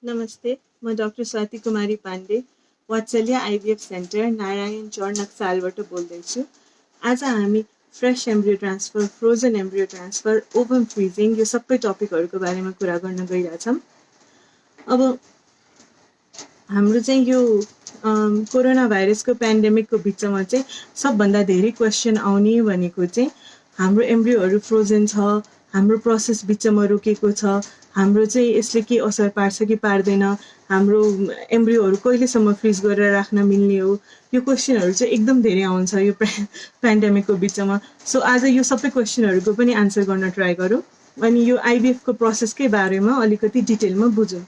नमस्ते, म डाक्टर स्वाति कुमारी पाण्डे, वात्सल्य आइभीएफ सेन्टर नारायण चौर नक्सालबाट बोल्दैछु। आज हामी fresh embryo transfer, frozen embryo transfer, oven freezing यो सबै टपिकहरूको बारेमा कुरा गर्न गइरहेछौँ। अब हाम्रो चाहिँ यो कोरोना भाइरसको पेन्डेमिकको बिचमा चाहिँ सबभन्दा धेरै क्वेसन आउने भनेको चाहिँ हाम्रो एम्ब्रियोहरू फ्रोजन छ, हाम्रो प्रोसेस बिचमा रोकेको छ, हाम्रो चाहिँ यसले के असर पार्छ कि पार्दैन, हाम्रो एम्ब्रियोहरू कहिलेसम्म फ्रिज गरेर राख्न मिल्ने हो, यो क्वेसनहरू चाहिँ एकदम धेरै आउँछ यो पेन्डेमिकको बिचमा। सो आज यो सबै क्वेसनहरूको पनि आन्सर गर्न ट्राई गरौँ अनि यो आइभीएफको प्रोसेसकै बारेमा अलिकति डिटेलमा बुझौँ।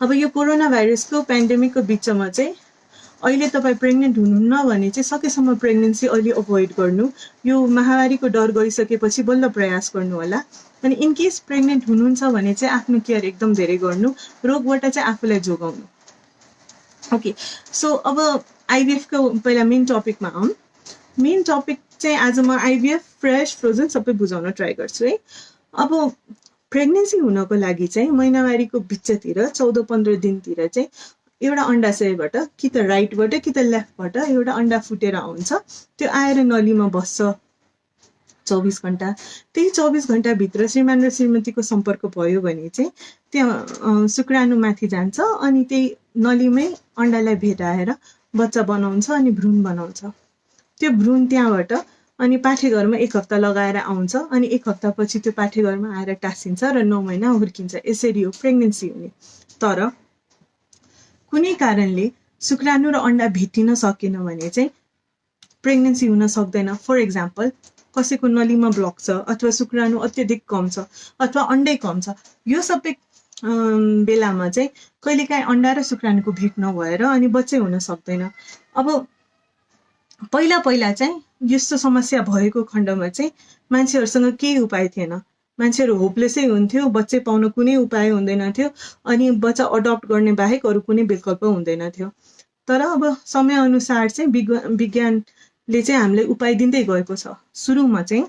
अब यो कोरोना भाइरसको पेन्डेमिकको बिचमा चाहिँ अहिले तपाईँ प्रेग्नेन्ट हुनुहुन्न भने चाहिँ सकेसम्म प्रेग्नेन्सी अहिले अभोइड गर्नु। यो महामारीको डर गइसकेपछि बल्ल प्रयास गर्नु होला। अनि इनकेस प्रेग्नेन्ट हुनुहुन्छ भने चाहिँ आफ्नो केयर एकदम धेरै गर्नु, रोगबाट चाहिँ आफूलाई जोगाउनु। ओके, सो अब आइभीएफको पहिला मेन टपिकमा आउँ। मेन टपिक चाहिँ आज म आइभीएफ, फ्रेस, फ्रोजन सबै बुझाउन ट्राई गर्छु है। अब प्रेग्नेन्सी हुनको लागि चाहिँ महिनावारीको बिचतिर 14-15 दिनतिर चाहिँ एउटा अण्डाशयबाट कि त राइटबाट कि त लेफ्टबाट एउटा अण्डा फुटेर आउँछ। त्यो आएर नलीमा बस्छ 24 घण्टा। त्यही 24 घण्टाभित्र श्रीमान र श्रीमतीको सम्पर्क भयो भने चाहिँ त्यहाँ शुक्राणुमाथि जान्छ अनि त्यही नलीमै अण्डालाई भेटाएर बच्चा बनाउँछ अनि भ्रूण बनाउँछ। त्यो भ्रूण त्यहाँबाट अनि पाठेघरमा 1 हप्ता लगाएर आउँछ अनि 1 हप्तापछि त्यो पाठेघरमा आएर टाँसिन्छ र 9 महिना हुर्किन्छ। यसरी हो प्रेग्नेन्सी हुने। तर कुनै कारणले शुक्राणु र अण्डा भेटिन सकेन भने चाहिँ प्रेग्नेन्सी हुन सक्दैन। फर एक्जाम्पल, कसैको नलीमा ब्लक छ अथवा शुक्राणु अत्यधिक कम छ अथवा अण्डै कम छ। यो सबै बेलामा चाहिँ कहिलेकाहीँ अण्डा र शुक्राणुको भेट नभएर अनि बच्चै हुन सक्दैन। अब पहिला चाहिँ यस्तो समस्या भएको खण्डमा चाहिँ मान्छेहरूसँग केही उपाय थिएन। मान्छेहरू होपलेसै हुन्थ्यो, बच्चै पाउन कुनै उपाय हुँदैन थियो अनि बच्चा अडप्ट गर्ने बाहेक अरू कुनै विकल्प हुँदैन थियो। तर अब समयअनुसार चाहिँ विज्ञानले चाहिँ हामीलाई उपाय दिँदै गएको छ। सुरुमा चाहिँ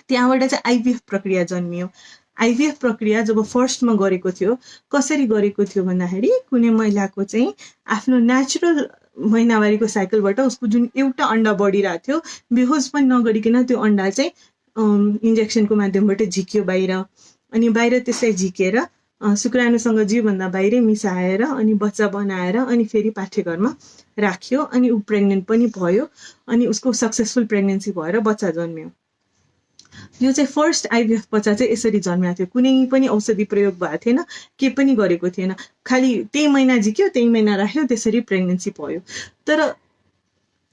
त्यहाँबाट चाहिँ आइभीएफ प्रक्रिया जन्मियो। आइभीएफ प्रक्रिया जब फर्स्टमा गरेको थियो, कसरी गरेको थियो भन्दाखेरि कुनै महिलाको चाहिँ आफ्नो नेचुरल महिनावारीको साइकलबाट उसको जुन एउटा अण्डा बढिरहेको थियो, बेहोस पनि नगरिकन त्यो अण्डा चाहिँ इन्जेक्सनको माध्यमबाट झिक्यो बाहिर अनि बाहिर त्यसलाई झिकेर शुक्राणुसँग जीवभन्दा बाहिरै मिसाएर अनि बच्चा बनाएर अनि फेरि पाठेघरमा राख्यो अनि ऊ प्रेग्नेन्ट पनि भयो अनि उसको सक्सेसफुल प्रेग्नेन्सी भएर बच्चा जन्मियो। यो चाहिँ फर्स्ट आइभीएफ बच्चा चाहिँ यसरी जन्मिएको थियो। कुनै पनि औषधि प्रयोग भएको थिएन, के पनि गरेको थिएन, खालि त्यही महिना झिक्यो त्यही महिना राख्यो, त्यसरी प्रेग्नेन्सी भयो। तर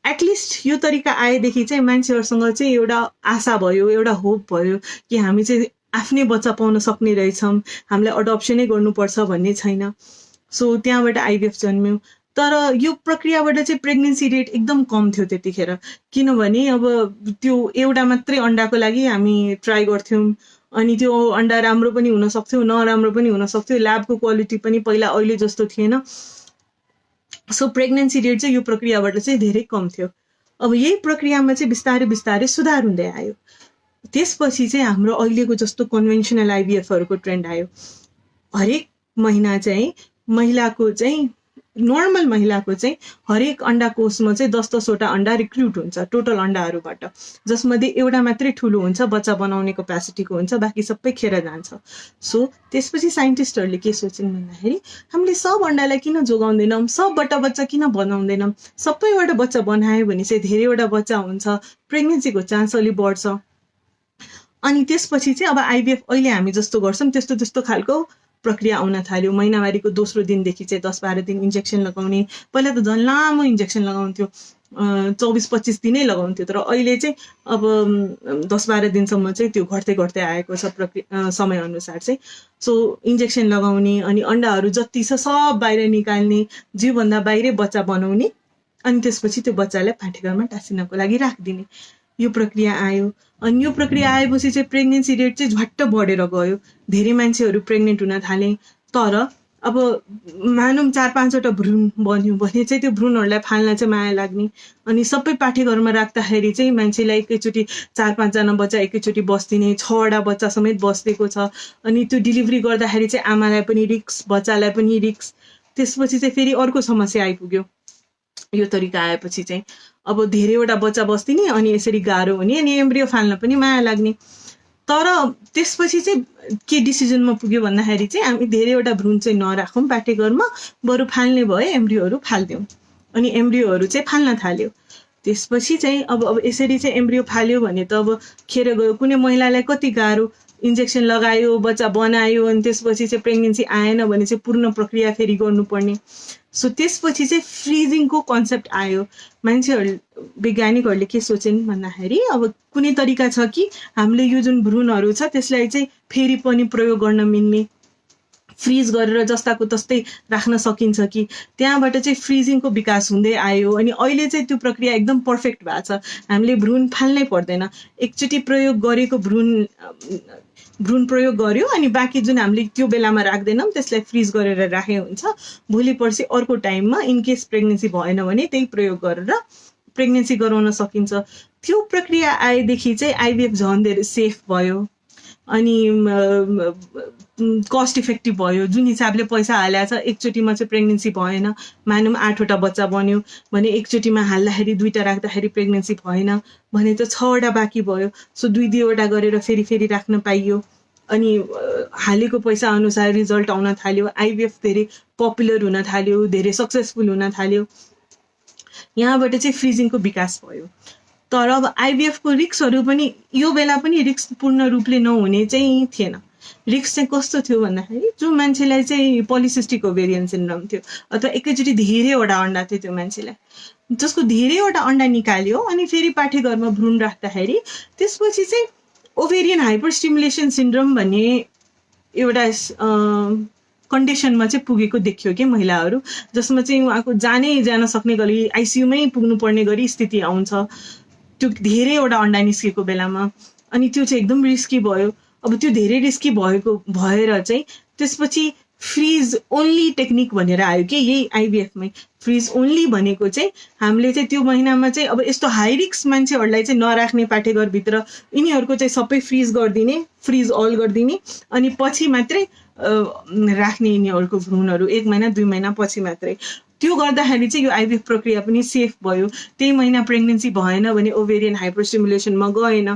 एटलिस्ट यो तरिका आएदेखि चाहिँ मान्छेहरूसँग चाहिँ एउटा आशा भयो, एउटा होप भयो कि हामी चाहिँ आफ्नै बच्चा पाउन सक्ने रहेछौँ, हामीलाई अडप्सनै गर्नुपर्छ भन्ने छैन। सो त्यहाँबाट आइभीएफ जन्मियो। तर यो प्रक्रियाबाट चाहिँ प्रेग्नेन्सी रेट एकदम कम थियो त्यतिखेर, किनभने अब त्यो एउटा मात्रै अण्डाको लागि हामी ट्राई गर्थ्यौँ अनि त्यो अण्डा राम्रो पनि हुन सक्थ्यो, नराम्रो पनि हुन सक्थ्यो, ल्याबको क्वालिटी पनि पहिला अहिले जस्तो थिएन। सो प्रेग्नेन्सी रेट चाहिँ यो प्रक्रियाबाट चाहिँ धेरै कम थियो। अब यही प्रक्रियामा चाहिँ बिस्तारै बिस्तारै सुधार हुँदै आयो। त्यसपछि चाहिँ हाम्रो अहिलेको जस्तो कन्भेन्सनल आइभीएफहरूको ट्रेन्ड आयो। हरेक महिना चाहिँ महिलाको चाहिँ नर्मल महिलाको चाहिँ हरेक अण्डाकोषमा चाहिँ 10-10वटा अण्डा रिक्रुट हुन्छ टोटल अण्डाहरूबाट, जसमध्ये एउटा मात्रै ठुलो हुन्छ, बच्चा बनाउने क्यापेसिटीको हुन्छ, बाँकी सबै खेर जान्छ। सो त्यसपछि साइन्टिस्टहरूले के सोचिन् भन्दाखेरि हामीले सब अण्डालाई किन जोगाउँदैनौँ, सबबाट बच्चा किन बनाउँदैनौँ, सबैबाट बच्चा बनायो भने चाहिँ धेरैवटा बच्चा हुन्छ, प्रेग्नेन्सीको चान्स अलिक बढ्छ। अनि त्यसपछि चाहिँ अब आइभीएफ अहिले हामी जस्तो गर्छौँ त्यस्तो खालको प्रक्रिया आउन थाल्यो। महिनावारीको दोस्रो दिनदेखि चाहिँ 10-12 दिन इन्जेक्सन लगाउने, पहिला त झन् लामो इन्जेक्सन लगाउँथ्यो, 24-25 दिनै लगाउँथ्यो। तर अहिले चाहिँ अब 10-12 दिनसम्म चाहिँ त्यो घट्दै आएको छ प्रक्रिया समयअनुसार चाहिँ। सो इन्जेक्सन लगाउने अनि अण्डाहरू जति छ सब बाहिर निकाल्ने, जीवभन्दा बाहिरै बच्चा बनाउने अनि त्यसपछि त्यो बच्चालाई पाठेघरमा टाँसिनको लागि राखिदिने, यो प्रक्रिया आयो। अनि यो प्रक्रिया आएपछि चाहिँ प्रेग्नेन्सी रेट चाहिँ झट्ट बढेर गयो, धेरै मान्छेहरू प्रेग्नेन्ट हुन थाले। तर अब मानौँ 4-5 वटा भ्रूण बन्यो भने चाहिँ त्यो भ्रूणहरूलाई फाल्न चाहिँ माया लाग्ने, अनि सबै पाठेघरमा राख्दाखेरि चाहिँ मान्छेलाई एकैचोटि 4-5 जना बच्चा एकैचोटि बस्दिने, 6 वटा बच्चा समेत बस्दिएको छ। अनि त्यो डेलिभरी गर्दाखेरि चाहिँ आमालाई पनि रिक्स, बच्चालाई पनि रिक्स। त्यसपछि चाहिँ फेरि अर्को समस्या आइपुग्यो यो तरिका आएपछि चाहिँ। अब धेरैवटा बच्चा बस्दिने, अनि यसरी गाह्रो हुने, अनि एम्ब्रियो फाल्न पनि माया लाग्ने। तर त्यसपछि चाहिँ के डिसिजनमा पुग्यो भन्दाखेरि चाहिँ हामी धेरैवटा भ्रूण चाहिँ नराखौँ पाठेघरमा, बरु फाल्ने भए एम्ब्रियोहरू फाल्दियौँ। अनि एम्ब्रियोहरू चाहिँ फाल्न थाल्यो। त्यसपछि चाहिँ अब यसरी चाहिँ एम्ब्रियो फाल्यो भने त अब खेर गयो। कुनै महिलालाई कति गाह्रो, इन्जेक्सन लगायो, बच्चा बनायो, अनि त्यसपछि चाहिँ प्रेग्नेन्सी आएन भने चाहिँ पूर्ण प्रक्रिया फेरि गर्नुपर्ने। सो त्यसपछि चाहिँ फ्रिजिङको कन्सेप्ट आयो। मान्छेहरू, वैज्ञानिकहरूले के सोचेन् भन्दाखेरि अब कुनै तरिका छ कि हामीले यो जुन भ्रूणहरू छ त्यसलाई चाहिँ फेरि पनि प्रयोग गर्न मिल्ने, फ्रिज गरेर जस्ताको तस्तै राख्न सकिन्छ कि। त्यहाँबाट चाहिँ फ्रिजिङको विकास हुँदै आयो। अनि अहिले चाहिँ त्यो प्रक्रिया एकदम पर्फेक्ट भएको छ। हामीले भ्रूण फाल्नै पर्दैन। एकचोटि प्रयोग गरेको भ्रूण प्रयोग गर्यो, अनि बाँकी जुन हामीले त्यो बेलामा राख्दैनौँ त्यसलाई फ्रिज गरेर राखे हुन्छ। भोलि पर्सि अर्को टाइममा इनकेस प्रेग्नेन्सी भएन भने त्यही प्रयोग गरेर प्रेग्नेन्सी गराउन सकिन्छ। त्यो प्रक्रिया आएदेखि चाहिँ आइभिएफ झन् धेरै सेफ भयो, अनि कस्ट इफेक्टिभ भयो। जुन हिसाबले पैसा हालेको छ, एकचोटिमा चाहिँ प्रेग्नेन्सी भएन। मानौँ 8वटा बच्चा बन्यो भने एकचोटिमा हाल्दाखेरि 2टा राख्दाखेरि प्रेग्नेन्सी भएन भने त 6वटा बाँकी भयो। सो 2-2वटा गरेर फेरि राख्न पाइयो। अनि हालेको पैसा अनुसार रिजल्ट आउन थाल्यो। आइभिएफ धेरै पपुलर हुन थाल्यो, धेरै सक्सेसफुल हुन थाल्यो। यहाँबाट चाहिँ फ्रिजिङको विकास भयो। तर अब आइभिएफको रिक्सहरू पनि यो बेला पनि रिक्स पूर्ण रूपले नहुने चाहिँ थिएन। रिक्स चाहिँ कस्तो थियो भन्दाखेरि जो मान्छेलाई चाहिँ पोलिसिस्टिक ओभेरियन सिन्ड्रोम थियो, अथवा एकैचोटि धेरैवटा अन्डा थियो, त्यो मान्छेलाई जसको धेरैवटा अन्डा निकाल्यो अनि फेरि पाठेघरमा भ्रूण राख्दाखेरि त्यसपछि चाहिँ ओभेरियन हाइपरस्टिमुलेसन सिन्ड्रोम भन्ने एउटा कन्डिसनमा चाहिँ पुगेको देखियो कि महिलाहरू, जसमा चाहिँ उहाँको जान सक्ने गरी आइसियुमै पुग्नुपर्ने गरी स्थिति आउँछ त्यो धेरैवटा अन्डा निस्केको बेलामा। अनि त्यो चाहिँ एकदम रिस्की भयो। अब त्यो धेरै रिस्की भएर चाहिँ त्यसपछि फ्रिज ओन्ली टेक्निक भनेर आयो कि यही आइभिएफमै। फ्रिज ओन्ली भनेको चाहिँ हामीले चाहिँ त्यो महिनामा चाहिँ अब यस्तो हाई रिस्क मान्छेहरूलाई चाहिँ नराख्ने पाठेघरभित्र, यिनीहरूको चाहिँ सबै फ्रिज गरिदिने, फ्रिज अल गरिदिने, अनि पछि मात्रै राख्ने यिनीहरूको भ्रूणहरू 1 महिना 2 महिना पछि मात्रै। त्यो गर्दाखेरि चाहिँ यो आइभिएफ प्रक्रिया पनि सेफ भयो। त्यही महिना प्रेग्नेन्सी भएन भने ओभेरियन हाइपरस्टिमुलेसनमा गएन।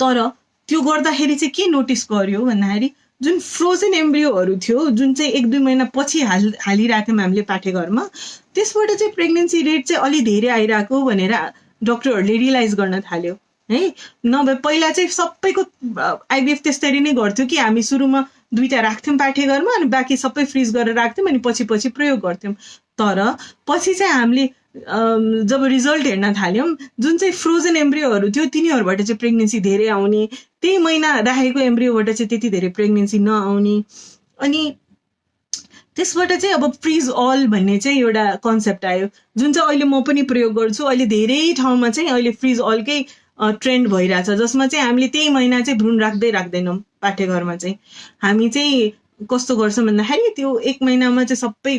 तर त्यो गर्दाखेरि चाहिँ के नोटिस गर्यो भन्दाखेरि जुन फ्रोजन एम्ब्रियोहरू थियो, जुन चाहिँ 1-2 महिना पछि हालिरहेथ्यौँ हामीले पाठेघरमा, त्यसबाट चाहिँ प्रेग्नेन्सी रेट चाहिँ अलि धेरै आइरहेको भनेर डक्टरहरूले रियलाइज गर्न थाल्यो है। नभए पहिला चाहिँ सबैको आइभिएफ त्यसरी नै गर्थ्यो कि हामी सुरुमा 2टा राख्थ्यौँ पाठेघरमा, अनि बाँकी सबै फ्रिज गरेर राख्थ्यौँ, अनि पछि प्रयोग गर्थ्यौँ। तर पछि चाहिँ हामीले जब रिजल्ट हेर्न थाल्यौँ, जुन चाहिँ फ्रोजन एम्ब्रियोहरू थियो तिनीहरूबाट चाहिँ प्रेग्नेन्सी धेरै आउने, त्यही महिना राखेको एम्ब्रियोबाट चाहिँ त्यति धेरै प्रेग्नेन्सी नआउने। अनि त्यसबाट चाहिँ अब फ्रिज अल भन्ने चाहिँ एउटा कन्सेप्ट आयो, जुन चाहिँ अहिले म पनि प्रयोग गर्छु। अहिले धेरै ठाउँमा चाहिँ अहिले फ्रिज अलकै ट्रेन्ड भइरहेछ, जसमा चाहिँ हामीले त्यही महिना चाहिँ भ्रूण राख्दैनौँ पाठेघरमा। चाहिँ हामी चाहिँ कस्तो गर्छौँ भन्दाखेरि त्यो 1 महिनामा चाहिँ सबै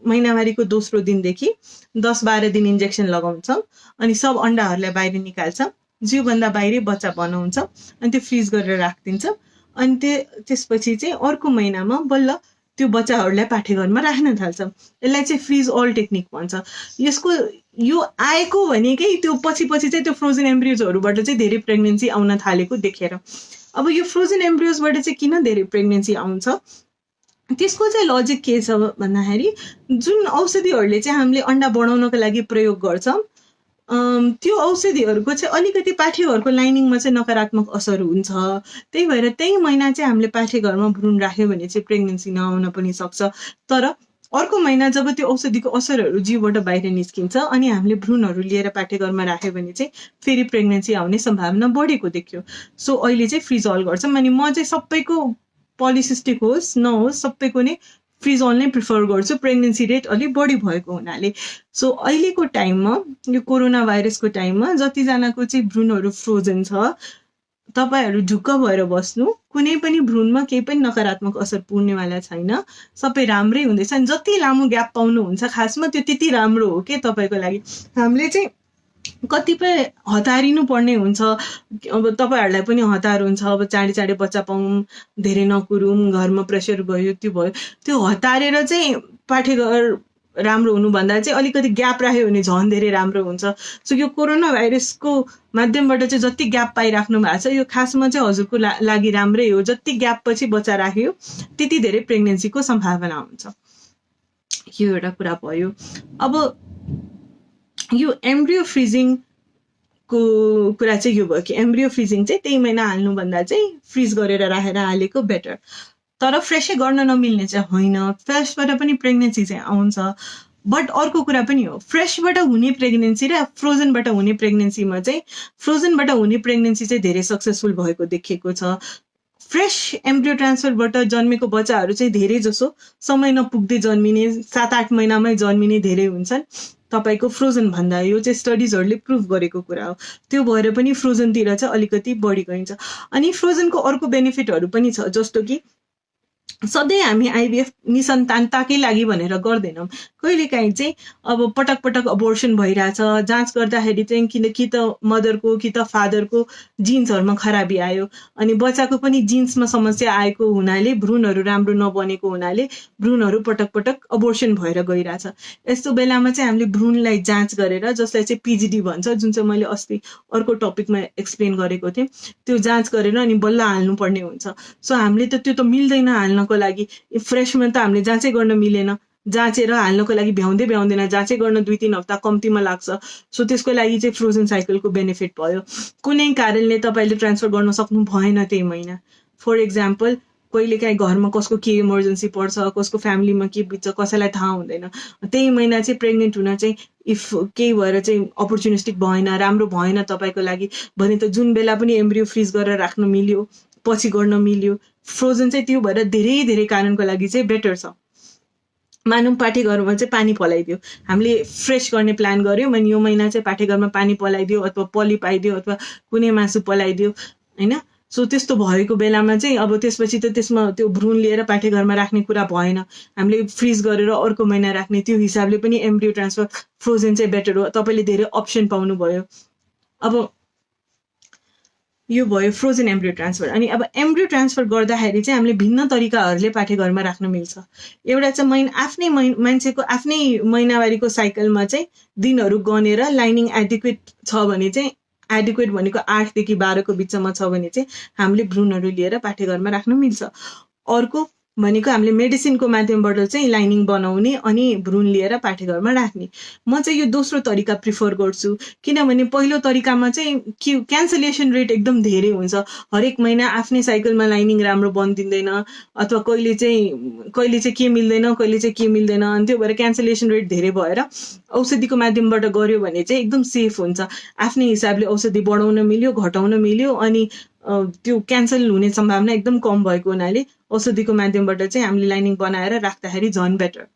महिनावारीको दोस्रो दिनदेखि 10-12 दिन इन्जेक्सन लगाउँछौँ, अनि सब अन्डाहरूलाई बाहिर निकाल्छौँ, जिउभन्दा बाहिरै बच्चा बनाउँछौँ, अनि त्यो फ्रिज गरेर राखिदिन्छौँ। अनि त्यसपछि चाहिँ अर्को महिनामा बल्ल त्यो बच्चाहरूलाई पाठेघरमा राख्न थाल्छौँ। यसलाई चाहिँ फ्रिज अल टेक्निक भन्छ। यसको यो आएको भनेकै त्यो पछि चाहिँ त्यो फ्रोजन एम्ब्रियोजहरूबाट चाहिँ धेरै प्रेग्नेन्सी आउन थालेको देखेर। अब यो फ्रोजन एम्ब्रियोजबाट चाहिँ किन धेरै प्रेग्नेन्सी आउँछ, त्यसको चाहिँ लजिक के छ भन्दाखेरि जुन औषधिहरूले चाहिँ हामीले अन्डा बढाउनको लागि प्रयोग गर्छौँ, त्यो औषधिहरूको चाहिँ अलिकति पाठेघरको लाइनिङमा चाहिँ नकारात्मक असर हुन्छ। त्यही भएर त्यही महिना चाहिँ हामीले पाठेघरमा भ्रूण राख्यो भने चाहिँ प्रेग्नेन्सी नआउन पनि सक्छ। तर अर्को महिना जब त्यो औषधिको असरहरू जिउबाट बाहिर निस्किन्छ अनि हामीले भ्रूणहरू लिएर पाठेघरमा राख्यो भने चाहिँ फेरि प्रेग्नेन्सी आउने सम्भावना बढेको देखियो। सो अहिले चाहिँ फ्रिज अल गर्छौँ। अनि म चाहिँ सबैको पोलिसिस्टिक होस् नहोस् सबैको नै फ्रिज अल नै प्रिफर गर्छु, प्रेग्नेन्सी रेट अलिक बढी भएको हुनाले। सो अहिलेको टाइममा, यो कोरोना भाइरसको टाइममा जतिजनाको चाहिँ भ्रूणहरू फ्रोजन छ, तपाईहरू ढुक्क भएर बस्नु, कुनै पनि भ्रूणमा केही पनि नकारात्मक असर पुर्नेवाला छैन, सबै राम्रै हुँदैछ। अनि जति लामो ग्याप पाउनुहुन्छ खासमा त्यो त्यति राम्रो हो के तपाईँको लागि। हामीले चाहिँ कतिपय हतारिनु पर्ने हुन्छ। अब तपाईँहरूलाई पनि हतार हुन्छ, अब चाँडै चाँडै बच्चा पाउँ, धेरै नकुरौँ, घरमा प्रेसर गयो, त्यो भयो। त्यो हतारेर चाहिँ पाठेघर राम्रो हुनुभन्दा चाहिँ अलिकति ग्याप राख्यो भने झन् धेरै राम्रो हुन्छ। सो यो कोरोना भाइरसको माध्यमबाट चाहिँ जति ग्याप पाइराख्नु भएको छ यो खासमा चाहिँ हजुरको लागि राम्रै हो। जति ग्याप पछि बच्चा राख्यो त्यति धेरै प्रेग्नेन्सीको सम्भावना हुन्छ। यो एउटा कुरा भयो। अब यो एम्ब्रियो फ्रिजिङको कुरा चाहिँ यो भयो कि एम्ब्रियो फ्रिजिङ चाहिँ 3 महिना हाल्नुभन्दा चाहिँ फ्रिज गरेर राखेर हालेको बेटर। तर फ्रेसै गर्न नमिल्ने चाहिँ होइन, फ्रेसबाट पनि प्रेग्नेन्सी चाहिँ आउँछ। बट अर्को कुरा पनि हो, फ्रेसबाट हुने प्रेग्नेन्सी र फ्रोजनबाट हुने प्रेग्नेन्सीमा चाहिँ फ्रोजनबाट हुने प्रेग्नेन्सी चाहिँ धेरै सक्सेसफुल भएको देखिएको छ। फ्रेस एम्ब्रियो ट्रान्सफरबाट जन्मेको बच्चाहरू चाहिँ धेरै जसो समय नपुग्दै जन्मिने, 7-8 महिनामै जन्मिने धेरै हुन्छन् तपाईँको फ्रोजन भन्दा। यो चाहिँ स्टडिजहरूले प्रुभ गरेको कुरा हो। त्यो भएर पनि फ्रोजनतिर चाहिँ अलिकति बढी गइन्छ। अनि फ्रोजनको अर्को बेनिफिटहरू पनि छ, जस्तो कि सधैँ हामी आइभीएफ निसन्तानताकै लागि भनेर गर्दैनौँ। कहिलेकाहीँ चाहिँ अब पटक पटक अबोर्सन भइरहेछ, जाँच गर्दाखेरि चाहिँ कि त मदरको कि त फादरको जिन्सहरूमा खराबी आयो, अनि बच्चाको पनि जिन्समा समस्या आएको हुनाले, भ्रूणहरू राम्रो नबनेको हुनाले भ्रूणहरू पटक पटक अबोर्सन भएर गइरहेछ। यस्तो बेलामा चाहिँ हामीले भ्रूणलाई जाँच गरेर, जसलाई चाहिँ पिजिडी भन्छ, जुन चाहिँ मैले अस्ति अर्को टपिकमा एक्सप्लेन गरेको थिएँ, त्यो जाँच गरेर अनि बल्ल हाल्नुपर्ने हुन्छ। सो हामीले त त्यो त मिल्दैन हाल्नको लागि। फ्रेसमा त हामीले जाँचै गर्न मिलेन, जाँचेर हाल्नको लागि भ्याउँदैन, जाँचै गर्न 2-3 हप्ता कम्तीमा लाग्छ। सो त्यसको लागि चाहिँ फ्रोजन साइकलको बेनिफिट भयो। कुनै कारणले तपाईँले ट्रान्सफर गर्न सक्नु भएन त्यही महिना, फर इक्जाम्पल कहिलेकाहीँ घरमा कसको के इमर्जेन्सी पर्छ, कसको फ्यामिलीमा के बित्छ, कसैलाई थाहा हुँदैन, त्यही महिना चाहिँ प्रेग्नेन्ट हुन चाहिँ इफ केही भएर चाहिँ अपर्च्युनिस्टिक भएन, राम्रो भएन तपाईँको लागि भने त जुन बेला पनि एम्ब्रियो फ्रिज गरेर राख्न मिल्यो, पछि गर्न मिल्यो। फ्रोजन चाहिँ त्यो भएर धेरै धेरै कारणको लागि चाहिँ बेटर छ। मानौँ पाठेघरमा चाहिँ पानी पलाइदियो, हामीले फ्रेस गर्ने प्लान गऱ्यौँ, अनि यो महिना चाहिँ पाठेघरमा पानी पलाइदियो अथवा पलिप आइदियो अथवा कुनै मासु पलाइदियो होइन। सो त्यस्तो भएको बेलामा चाहिँ अब त्यसपछि त त्यसमा त्यो भ्रूण लिएर पाठेघरमा राख्ने कुरा भएन, हामीले फ्रिज गरेर अर्को महिना राख्ने। त्यो हिसाबले पनि एम्ब्रियो ट्रान्सफर फ्रोजन चाहिँ बेटर हो, तपाईँले धेरै अप्सन पाउनुभयो। अब यो भयो फ्रोजन एम्ब्रियो ट्रान्सफर। अनि अब एम्ब्रियो ट्रान्सफर गर्दाखेरि चाहिँ हामीले भिन्न तरिकाहरूले पाठेघरमा राख्न मिल्छ। एउटा चाहिँ आफ्नै मान्छेको आफ्नै महिनावारीको साइकलमा चाहिँ दिनहरू गनेर लाइनिङ एडिक्वेट छ भने चाहिँ, एडिक्वेट भनेको 8 देखि 12 को बिचमा छ भने चाहिँ हामीले भ्रूणहरू लिएर पाठेघरमा राख्न मिल्छ। अर्को भनेको हामीले मेडिसिनको माध्यमबाट चाहिँ लाइनिङ बनाउने अनि भ्रूण लिएर पाठेघरमा राख्ने। म चाहिँ यो दोस्रो तरिका प्रिफर गर्छु, किनभने पहिलो तरिकामा चाहिँ क्यान्सलेसन रेट एकदम धेरै हुन्छ। हरेक महिना आफ्नै साइकलमा लाइनिङ राम्रो बनिदिँदैन, अथवा कहिले चाहिँ के मिल्दैन, कहिले चाहिँ के मिल्दैन, अनि त्यो भएर क्यान्सलेसन रेट धेरै भएर औषधिको माध्यमबाट गऱ्यो भने चाहिँ एकदम सेफ हुन्छ। आफ्नै हिसाबले औषधि बढाउन मिल्यो, घटाउन मिल्यो, अनि त्यो क्यान्सल हुने सम्भावना एकदम कम भएको हुनाले औषधिको माध्यमबाट चाहिँ हामीले लाइनिङ बनाएर राख्दाखेरि झन् बेटर।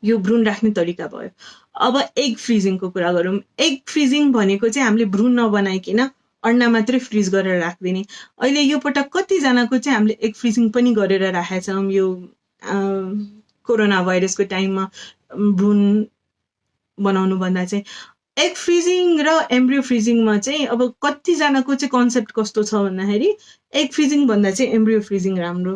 यो भ्रूण राख्ने तरिका भयो। अब एग फ्रिजिङको कुरा गरौँ। एग फ्रिजिङ भनेको चाहिँ हामीले भ्रूण नबनाइकन अन्डा मात्रै फ्रिज गरेर राखिदिने। अहिले यो पटक कतिजनाको चाहिँ हामीले एग फ्रिजिङ पनि गरेर राखेका छौँ। यो कोरोना भाइरसको टाइममा भ्रूण बनाउनु भन्दा चाहिँ एग फ्रिजिङ र एम्ब्रियो फ्रिजिङमा चाहिँ अब कतिजनाको चाहिँ कन्सेप्ट कस्तो छ भन्दाखेरि एग फ्रिजिङ भन्दा चाहिँ एम्ब्रियो फ्रिजिङ राम्रो।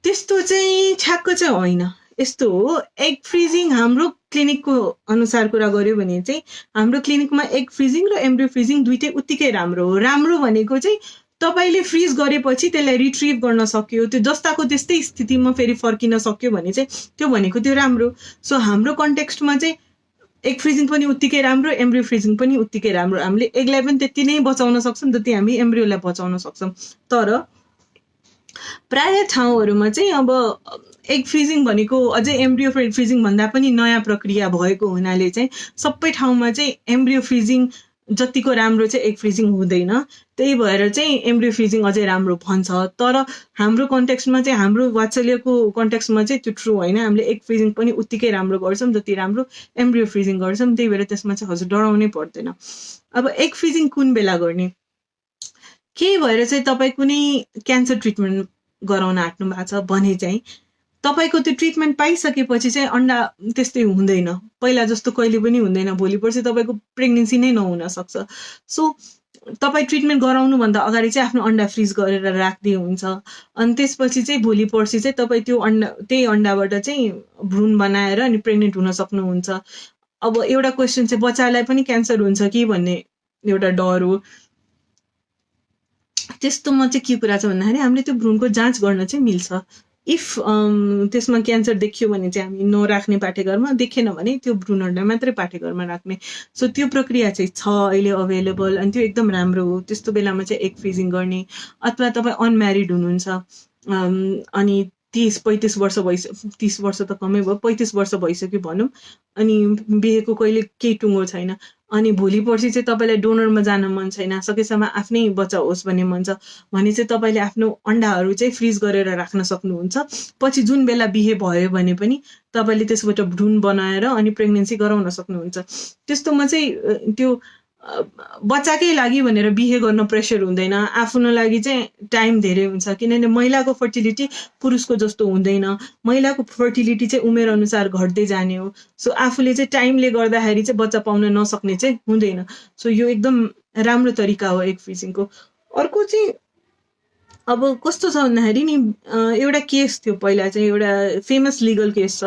त्यस्तो चाहिँ ठ्याक्क चाहिँ होइन। यस्तो हो, एग फ्रिजिङ हाम्रो क्लिनिकको अनुसार कुरा गर्यो भने चाहिँ हाम्रो क्लिनिकमा एग फ्रिजिङ र एम्ब्रियो फ्रिजिङ दुइटै उत्तिकै राम्रो हो। राम्रो भनेको चाहिँ तपाईँले फ्रिज गरेपछि त्यसलाई रिट्रिभ गर्न सक्यो, त्यो जस्ताको त्यस्तै स्थितिमा फेरि फर्किन सक्यो भने चाहिँ त्यो भनेको त्यो राम्रो। सो हाम्रो कन्टेक्स्टमा चाहिँ एग फ्रिजिङ पनि उत्तिकै राम्रो, एम्ब्रियो फ्रिजिङ पनि उत्तिकै राम्रो। हामीले एगलाई पनि त्यति नै बचाउन सक्छौँ जति हामी एम्ब्रियोलाई बचाउन सक्छौँ। तर प्राय ठाउँहरूमा चाहिँ अब एग फ्रिजिङ भनेको अझै एम्ब्रियो फ्रिजिङ भन्दा पनि नयाँ प्रक्रिया भएको हुनाले चाहिँ सबै ठाउँमा चाहिँ एम्ब्रियो फ्रिजिङ जतिको राम्रो चाहिँ एग फ्रिजिङ हुँदैन। त्यही भएर चाहिँ एम्ब्रियो फ्रिजिङ अझै राम्रो भन्छ। तर हाम्रो कन्टेक्स्टमा चाहिँ, हाम्रो वात्सल्यको कन्टेक्स्टमा चाहिँ त्यो ट्रु होइन। हामीले एग फ्रिजिङ पनि उत्तिकै राम्रो गर्छौँ जति राम्रो एम्ब्रियो फ्रिजिङ गर्छौँ। त्यही भएर त्यसमा चाहिँ हजुर डराउनै पर्दैन। अब एग फ्रिजिङ कुन बेला गर्ने? केही भएर चाहिँ तपाईँ कुनै क्यान्सर ट्रिटमेन्ट गराउन आँट्नु भएको छ भने चाहिँ तपाईँको त्यो ट्रिटमेन्ट पाइसकेपछि चाहिँ अन्डा त्यस्तै हुँदैन, पहिला जस्तो कहिले पनि हुँदैन, भोलि पर्सि तपाईँको प्रेग्नेन्सी नै नहुन सक्छ। सो तपाईँ ट्रिटमेन्ट गराउनुभन्दा अगाडि चाहिँ आफ्नो अन्डा फ्रिज गरेर राख्दै हुन्छ, अनि त्यसपछि चाहिँ भोलि पर्सि चाहिँ तपाईँ त्यो त्यही अन्डाबाट चाहिँ भ्रूण बनाएर अनि प्रेग्नेन्ट हुन सक्नुहुन्छ। अब एउटा क्वेसन चाहिँ बच्चालाई पनि क्यान्सर हुन्छ कि भन्ने एउटा डर हो। त्यस्तोमा चाहिँ के कुरा छ भन्दाखेरि हामीले त्यो भ्रूणको जाँच गर्न चाहिँ मिल्छ। इफ त्यसमा क्यान्सर देखियो भने चाहिँ हामी नराख्ने पाठेघरमा, देखेन भने त्यो भ्रूणहरूलाई मात्रै पाठेघरमा राख्ने। सो त्यो प्रक्रिया चाहिँ छ अहिले अभाइलेबल, अनि त्यो एकदम राम्रो हो। त्यस्तो बेलामा चाहिँ एग फ्रिजिङ गर्ने, अथवा तपाईँ अनम्यारिड हुनुहुन्छ अनि 30-35 वर्ष 30 वर्ष त कमै भयो, 35 वर्ष भइसक्यो भनौँ, अनि बिहेको कहिले केही टुङ्गो छैन, अनि भोलि पर्सि चाहिँ तपाईँलाई डोनरमा जान मन छैन, सकेसम्म आफ्नै बच्चा होस् भन्ने मन छ भने चाहिँ तपाईँले आफ्नो अन्डाहरू चाहिँ फ्रिज गरेर राख्न सक्नुहुन्छ। पछि जुन बेला बिहे भयो भने पनि तपाईँले त्यसबाट भ्रूण बनाएर अनि प्रेग्नेन्सी गराउन सक्नुहुन्छ। त्यस्तोमा चाहिँ त्यो बच्चाकै लागि भनेर बिहे गर्न प्रेसर हुँदैन, आफ्नो लागि चाहिँ टाइम धेरै हुन्छ, किनभने महिलाको फर्टिलिटी पुरुषको जस्तो हुँदैन, महिलाको फर्टिलिटी चाहिँ उमेर अनुसार घट्दै जाने हो। सो आफूले चाहिँ टाइमले गर्दाखेरि चाहिँ बच्चा पाउन नसक्ने चाहिँ हुँदैन। सो यो एकदम राम्रो तरिका हो एग फ्रिजिङको। अर्को चाहिँ अब कस्तो छ भन्दाखेरि नि, एउटा केस थियो पहिला चाहिँ, एउटा फेमस लिगल केस छ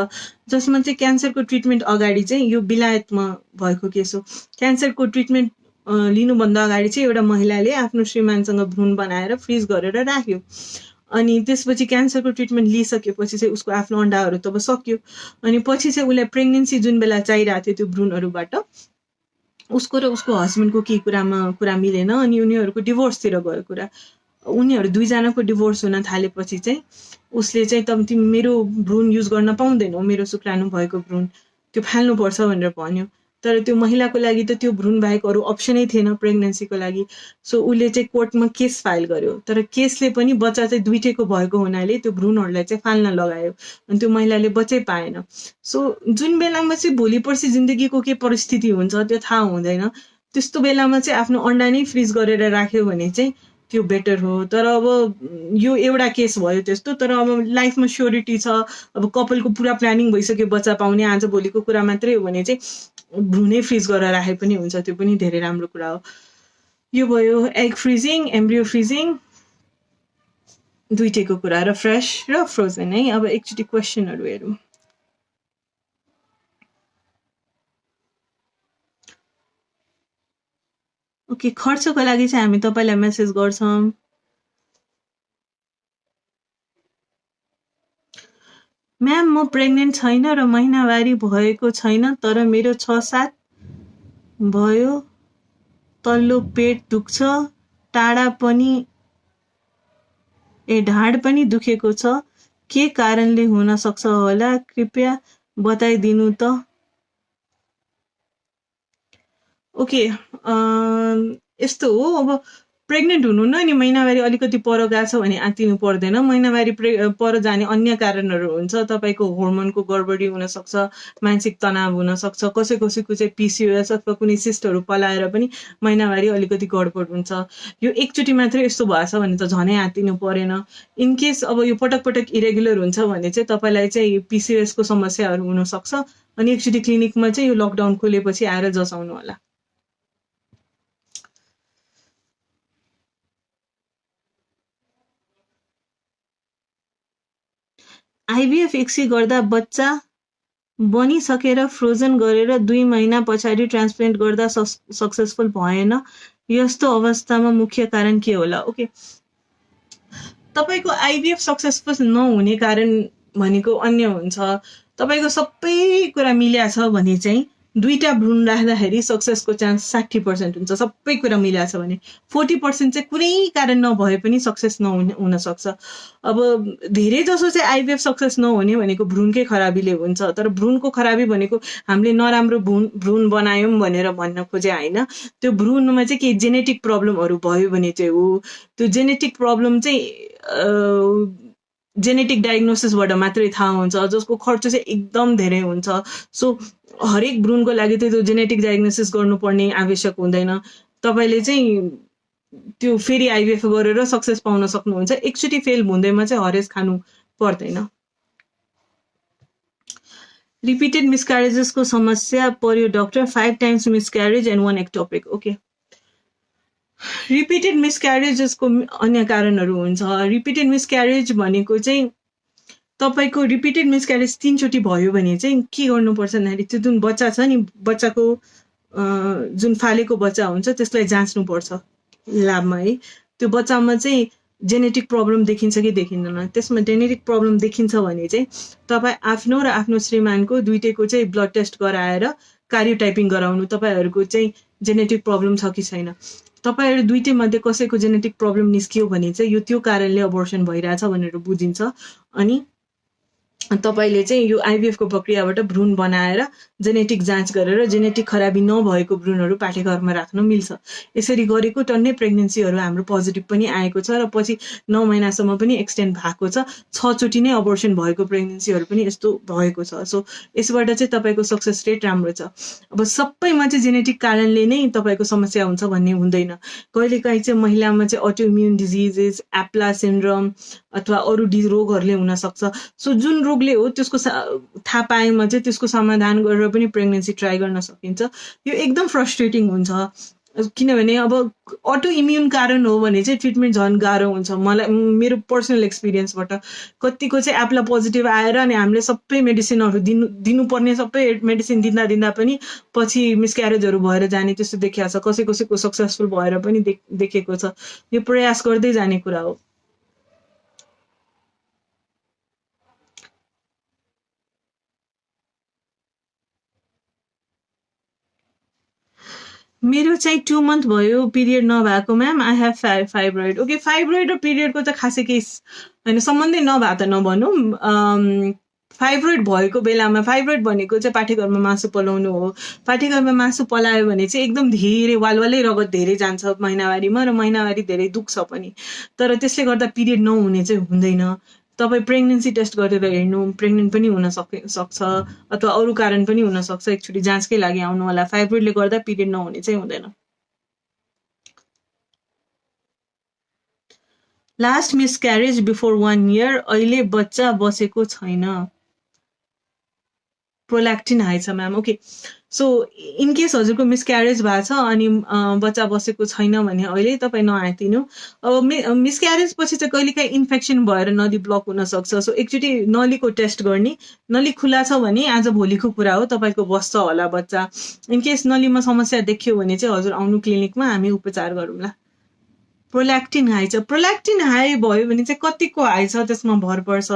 जसमा चाहिँ क्यान्सरको ट्रिटमेन्ट अगाडि चाहिँ, यो बेलायतमा भएको केस हो, क्यान्सरको ट्रिटमेन्ट लिनुभन्दा अगाडि चाहिँ एउटा महिलाले आफ्नो श्रीमानसँग भ्रूण बनाएर फ्रिज गरेर राख्यो, अनि त्यसपछि क्यान्सरको ट्रिटमेन्ट लिइसकेपछि चाहिँ उसको आफ्नो अन्डाहरू त अब सक्यो, अनि पछि चाहिँ उसलाई प्रेग्नेन्सी जुन बेला चाहिरहेको थियो त्यो भ्रूणहरूबाट उसको र उसको हस्बेन्डको केही कुरा मिलेन, अनि उनीहरूको डिभोर्सतिर गयो कुरा। उनीहरू दुईजनाको डिभोर्स हुन थालेपछि चाहिँ उसले चाहिँ तिमी मेरो भ्रूण युज गर्न पाउँदैनौ, मेरो शुक्राणु भएको भ्रूण त्यो फाल्नुपर्छ भनेर भन्यो। तर त्यो महिलाको लागि त त्यो भ्रूण बाहेक अरू अप्सनै थिएन प्रेग्नेन्सीको लागि। सो उसले चाहिँ कोर्टमा केस फाइल गर्यो, तर केसले पनि बच्चा चाहिँ दुईटैको भएको हुनाले त्यो भ्रूणहरूलाई चाहिँ फाल्न लगायो, अनि त्यो महिलाले बच्चै पाएन। सो जुन बेलामा चाहिँ भोलि पर्सि जिन्दगीको के परिस्थिति हुन्छ त्यो थाहा हुँदैन, त्यस्तो बेलामा चाहिँ आफ्नो अन्डा नै फ्रिज गरेर राख्यो भने चाहिँ त्यो बेटर हो। तर अब यो एउटा केस भयो त्यस्तो, तर अब लाइफमा स्योरिटी छ, अब कपालको पुरा प्लानिङ भइसक्यो बच्चा पाउने, आज भोलिको कुरा मात्रै हो भने चाहिँ भ्रूणै फ्रिज गरेर राखे पनि हुन्छ, त्यो पनि धेरै राम्रो कुरा हो। यो भयो एग फ्रिजिङ, एम्ब्रियो फ्रिजिङ, दुईटैको कुरा, र फ्रेस र फ्रोजन है। अब एकचोटि क्वेसनहरू हेरौँ। ओके, खर्चको लागि चाहिँ हामी तपाईँलाई मेसेज गर्छौँ। म्याम, म प्रेग्नेन्ट छैन र महिनावारी भएको छैन, तर मेरो 6-7 भयो, तल्लो पेट दुख्छ, ढाड पनि दुखेको छ, के कारणले हुन सक्छ होला, कृपया बताइदिनु त। ओके, यस्तो हो, अब प्रेग्नेन्ट हुनुहुन्न अनि महिनावारी अलिकति पर गएको छ भने आत्तिनु पर्दैन। महिनावारी पर जाने अन्य कारणहरू हुन्छ, तपाईँको होर्मोनको गडबडी हुनसक्छ, मानसिक तनाव हुनसक्छ, कसैको चाहिँ पिसिओएस अथवा कुनै सिस्टहरू पलाएर पनि महिनावारी अलिकति गडबड हुन्छ। यो एकचोटि मात्रै यस्तो भएछ भने त झनै आत्तिनु परेन। इनकेस अब यो पटक पटक इरेगुलर हुन्छ भने चाहिँ तपाईँलाई चाहिँ पिसिओएसको समस्याहरू हुनसक्छ, अनि एकचोटि क्लिनिकमा चाहिँ यो लकडाउन खोलेपछि आएर जसाउनु होला। आइभीएफ एक्सी गर्दा बच्चा बनिसकेर फ्रोजन गरेर 2 महिना पछाडि ट्रान्सप्लान्ट गर्दा सक्सेसफुल भएन, यस्तो अवस्थामा मुख्य कारण के होला? ओके, तपाईँको आइभीएफ सक्सेसफुल नहुने कारण भनेको अन्य हुन्छ। तपाईँको सबै कुरा मिल्या छ भने चाहिँ 2टा भ्रूण राख्दाखेरि सक्सेसको चान्स 60% हुन्छ, सबै कुरा मिल्या छ भने। 40% चाहिँ कुनै कारण नभए पनि सक्सेस हुन सक्छ। अब धेरै जसो चाहिँ आइभीएफ सक्सेस नहुने भनेको भ्रूणकै खराबीले हुन्छ, तर भ्रूणको खराबी भनेको हामीले नराम्रो भ्रूण बनायौँ भनेर भन्न खोजे होइन। त्यो भ्रूणमा चाहिँ केही जेनेटिक प्रब्लमहरू भयो भने चाहिँ हो। त्यो जेनेटिक प्रब्लम चाहिँ जेनेटिक डायग्नोसिसबाट मात्रै थाहा हुन्छ, जसको खर्च चाहिँ एकदम धेरै हुन्छ। सो हरेक भ्रूणको लागि त्यो जेनेटिक डायग्नोसिस गर्नुपर्ने आवश्यक हुँदैन। तपाईँले चाहिँ त्यो फेरि आइभीएफ गरेर सक्सेस पाउन सक्नुहुन्छ। एकचोटि फेल हुँदैमा चाहिँ हरेस खानु पर्दैन। रिपिटेड मिसक्यारेजेसको समस्या पर्यो doctor, 5 times miscarriage and 1 ectopic. Okay, repeated मिसक्यारेजेसको अन्य कारणहरू हुन्छ। रिपिटेड मिसक्यारेज भनेको चाहिँ तपाईँको रिपिटेड मिसक्यारेज 3 चोटि भयो भने चाहिँ के गर्नुपर्छ भन्दाखेरि त्यो जुन बच्चा छ नि, बच्चाको जुन फालेको बच्चा हुन्छ त्यसलाई जाँच्नुपर्छ ल्याबमा है। त्यो बच्चामा चाहिँ जेनेटिक प्रब्लम देखिन्छ कि देखिँदैन। त्यसमा जेनेटिक प्रब्लम देखिन्छ भने चाहिँ तपाईँ आफ्नो र आफ्नो श्रीमानको दुइटैको चाहिँ ब्लड टेस्ट गराएर कार्योटाइपिङ गराउनु। तपाईँहरूको चाहिँ जेनेटिक प्रब्लम छ कि छैन। तपाईँहरू दुइटै मध्ये कसैको जेनेटिक प्रब्लम निस्कियो भने चाहिँ यो त्यो कारणले अबोर्सन भइरहेछ भनेर बुझिन्छ। अनि तपाईँले चाहिँ यो आइभीएफको प्रक्रियाबाट भ्रूण बनाएर जेनेटिक जाँच गरेर जेनेटिक खराबी नभएको भ्रूणहरू पाठेघरमा राख्न मिल्छ। यसरी गरेको टन्नै प्रेग्नेन्सीहरू हाम्रो पोजिटिभ पनि आएको छ र पछि 9 महिनासम्म पनि एक्सटेन्ड भएको छ। 6 चोटि नै अबोर्सन भएको प्रेग्नेन्सीहरू पनि यस्तो भएको छ। सो यसबाट चाहिँ तपाईँको सक्सेस रेट राम्रो छ। अब सबैमा चाहिँ जेनेटिक कारणले नै तपाईँको समस्या हुन्छ भन्ने हुँदैन। कहिलेकाहीँ चाहिँ महिलामा चाहिँ अटो इम्युन डिजिजेस, एप्ला सिन्ड्रोम अथवा अरू रोगहरूले हुनसक्छ। सो जुन रोगले हो त्यसको थाहा पाएमा चाहिँ त्यसको समाधान गरेर पनि प्रेग्नेन्सी ट्राई गर्न सकिन्छ। यो एकदम फ्रस्ट्रेटिङ हुन्छ, किनभने अब अटो इम्युन कारण हो भने चाहिँ ट्रिटमेन्ट झन् गाह्रो हुन्छ। मलाई मेरो पर्सनल एक्सपिरियन्सबाट कतिको चाहिँ एप्ला पोजिटिभ आएर अनि हामीले सबै मेडिसिनहरू दिनुपर्ने सबै मेडिसिन दिँदा पनि पछि मिसक्यारेजहरू भएर जाने त्यस्तो देखिएको छ। कसैको सक्सेसफुल भएर पनि देखेको छ। यो प्रयास गर्दै जाने कुरा हो। मेरो चाहिँ 2 मन्थ भयो पिरियड नभएको ma'am. I have fibroid. Okay, fibroid र पिरियडको त खासै केही होइन, सम्बन्धै नभए त नभनौँ। फाइब्रोइड भएको बेलामा, फाइब्रोइड भनेको चाहिँ पाठेघरमा मासु पलाउनु हो। पाठेघरमा मासु पलायो भने चाहिँ एकदम धेरै वालवालै रगत धेरै जान्छ महिनावारीमा, र महिनावारी धेरै दुख्छ पनि। तर त्यसले गर्दा पिरियड नहुने चाहिँ हुँदैन। तपाईँ प्रेग्नेन्सी टेस्ट गरेर हेर्नु, प्रेग्नेन्ट पनि हुन सक्छ अथवा अरू कारण पनि हुनसक्छ। एकचोटि जाँचकै लागि आउनु होला। फाइब्रोइडले गर्दा पिरियड नहुने चाहिँ हुँदैन। लास्ट मिसक्यारेज बिफोर 1 इयर, अहिले बच्चा बसेको छैन। प्रोल्याक्टिन हाई छ ma'am. Okay, so in case हजुरको मिसक्यारेज भएको छ अनि बच्चा बसेको छैन भने अहिले तपाईँ नआतिनु। अब मिसक्यारेज पछि चाहिँ कहिलेकाहीँ इन्फेक्सन भएर नली ब्लक हुनसक्छ। सो एकचोटि नलीको टेस्ट गर्ने। नली खुला छ भने आज भोलिको कुरा हो, तपाईँको बस्छ होला बच्चा। इन केस नलीमा समस्या देखियो भने चाहिँ हजुर आउनु क्लिनिकमा, हामी उपचार गरौँला। प्रोल्याक्टिन हाई छ। प्रोल्याक्टिन हाई भयो भने चाहिँ कतिको हाई छ त्यसमा भर पर्छ।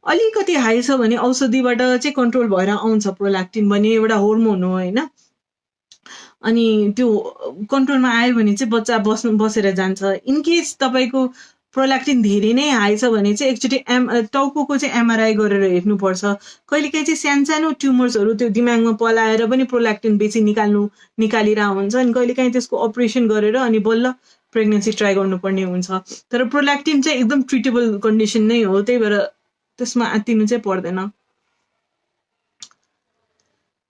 अलिकति हाई छ भने औषधिबाट चाहिँ कन्ट्रोल भएर आउँछ। प्रोल्याक्टिन भने एउटा होर्मोन हो होइन, अनि त्यो कन्ट्रोलमा आयो भने चाहिँ बच्चा बसेर जान्छ। इनकेस तपाईँको प्रोल्याक्टिन धेरै नै हाई छ भने चाहिँ एकचोटि टाउको चाहिँ एमआरआई गरेर हेर्नुपर्छ। कहिलेकाहीँ चाहिँ सानसानो ट्युमर्सहरू त्यो दिमागमा पलाएर पनि प्रोल्याक्टिन बेसी निकालिरहेको हुन्छ, अनि कहिलेकाहीँ त्यसको अपरेसन गरेर अनि बल्ल प्रेग्नेन्सी ट्राई गर्नुपर्ने हुन्छ। तर प्रोल्याक्टिन चाहिँ एकदम ट्रिटेबल कन्डिसन नै हो, त्यही भएर त्यसमा आत्तिनु चाहिँ पर्दैन।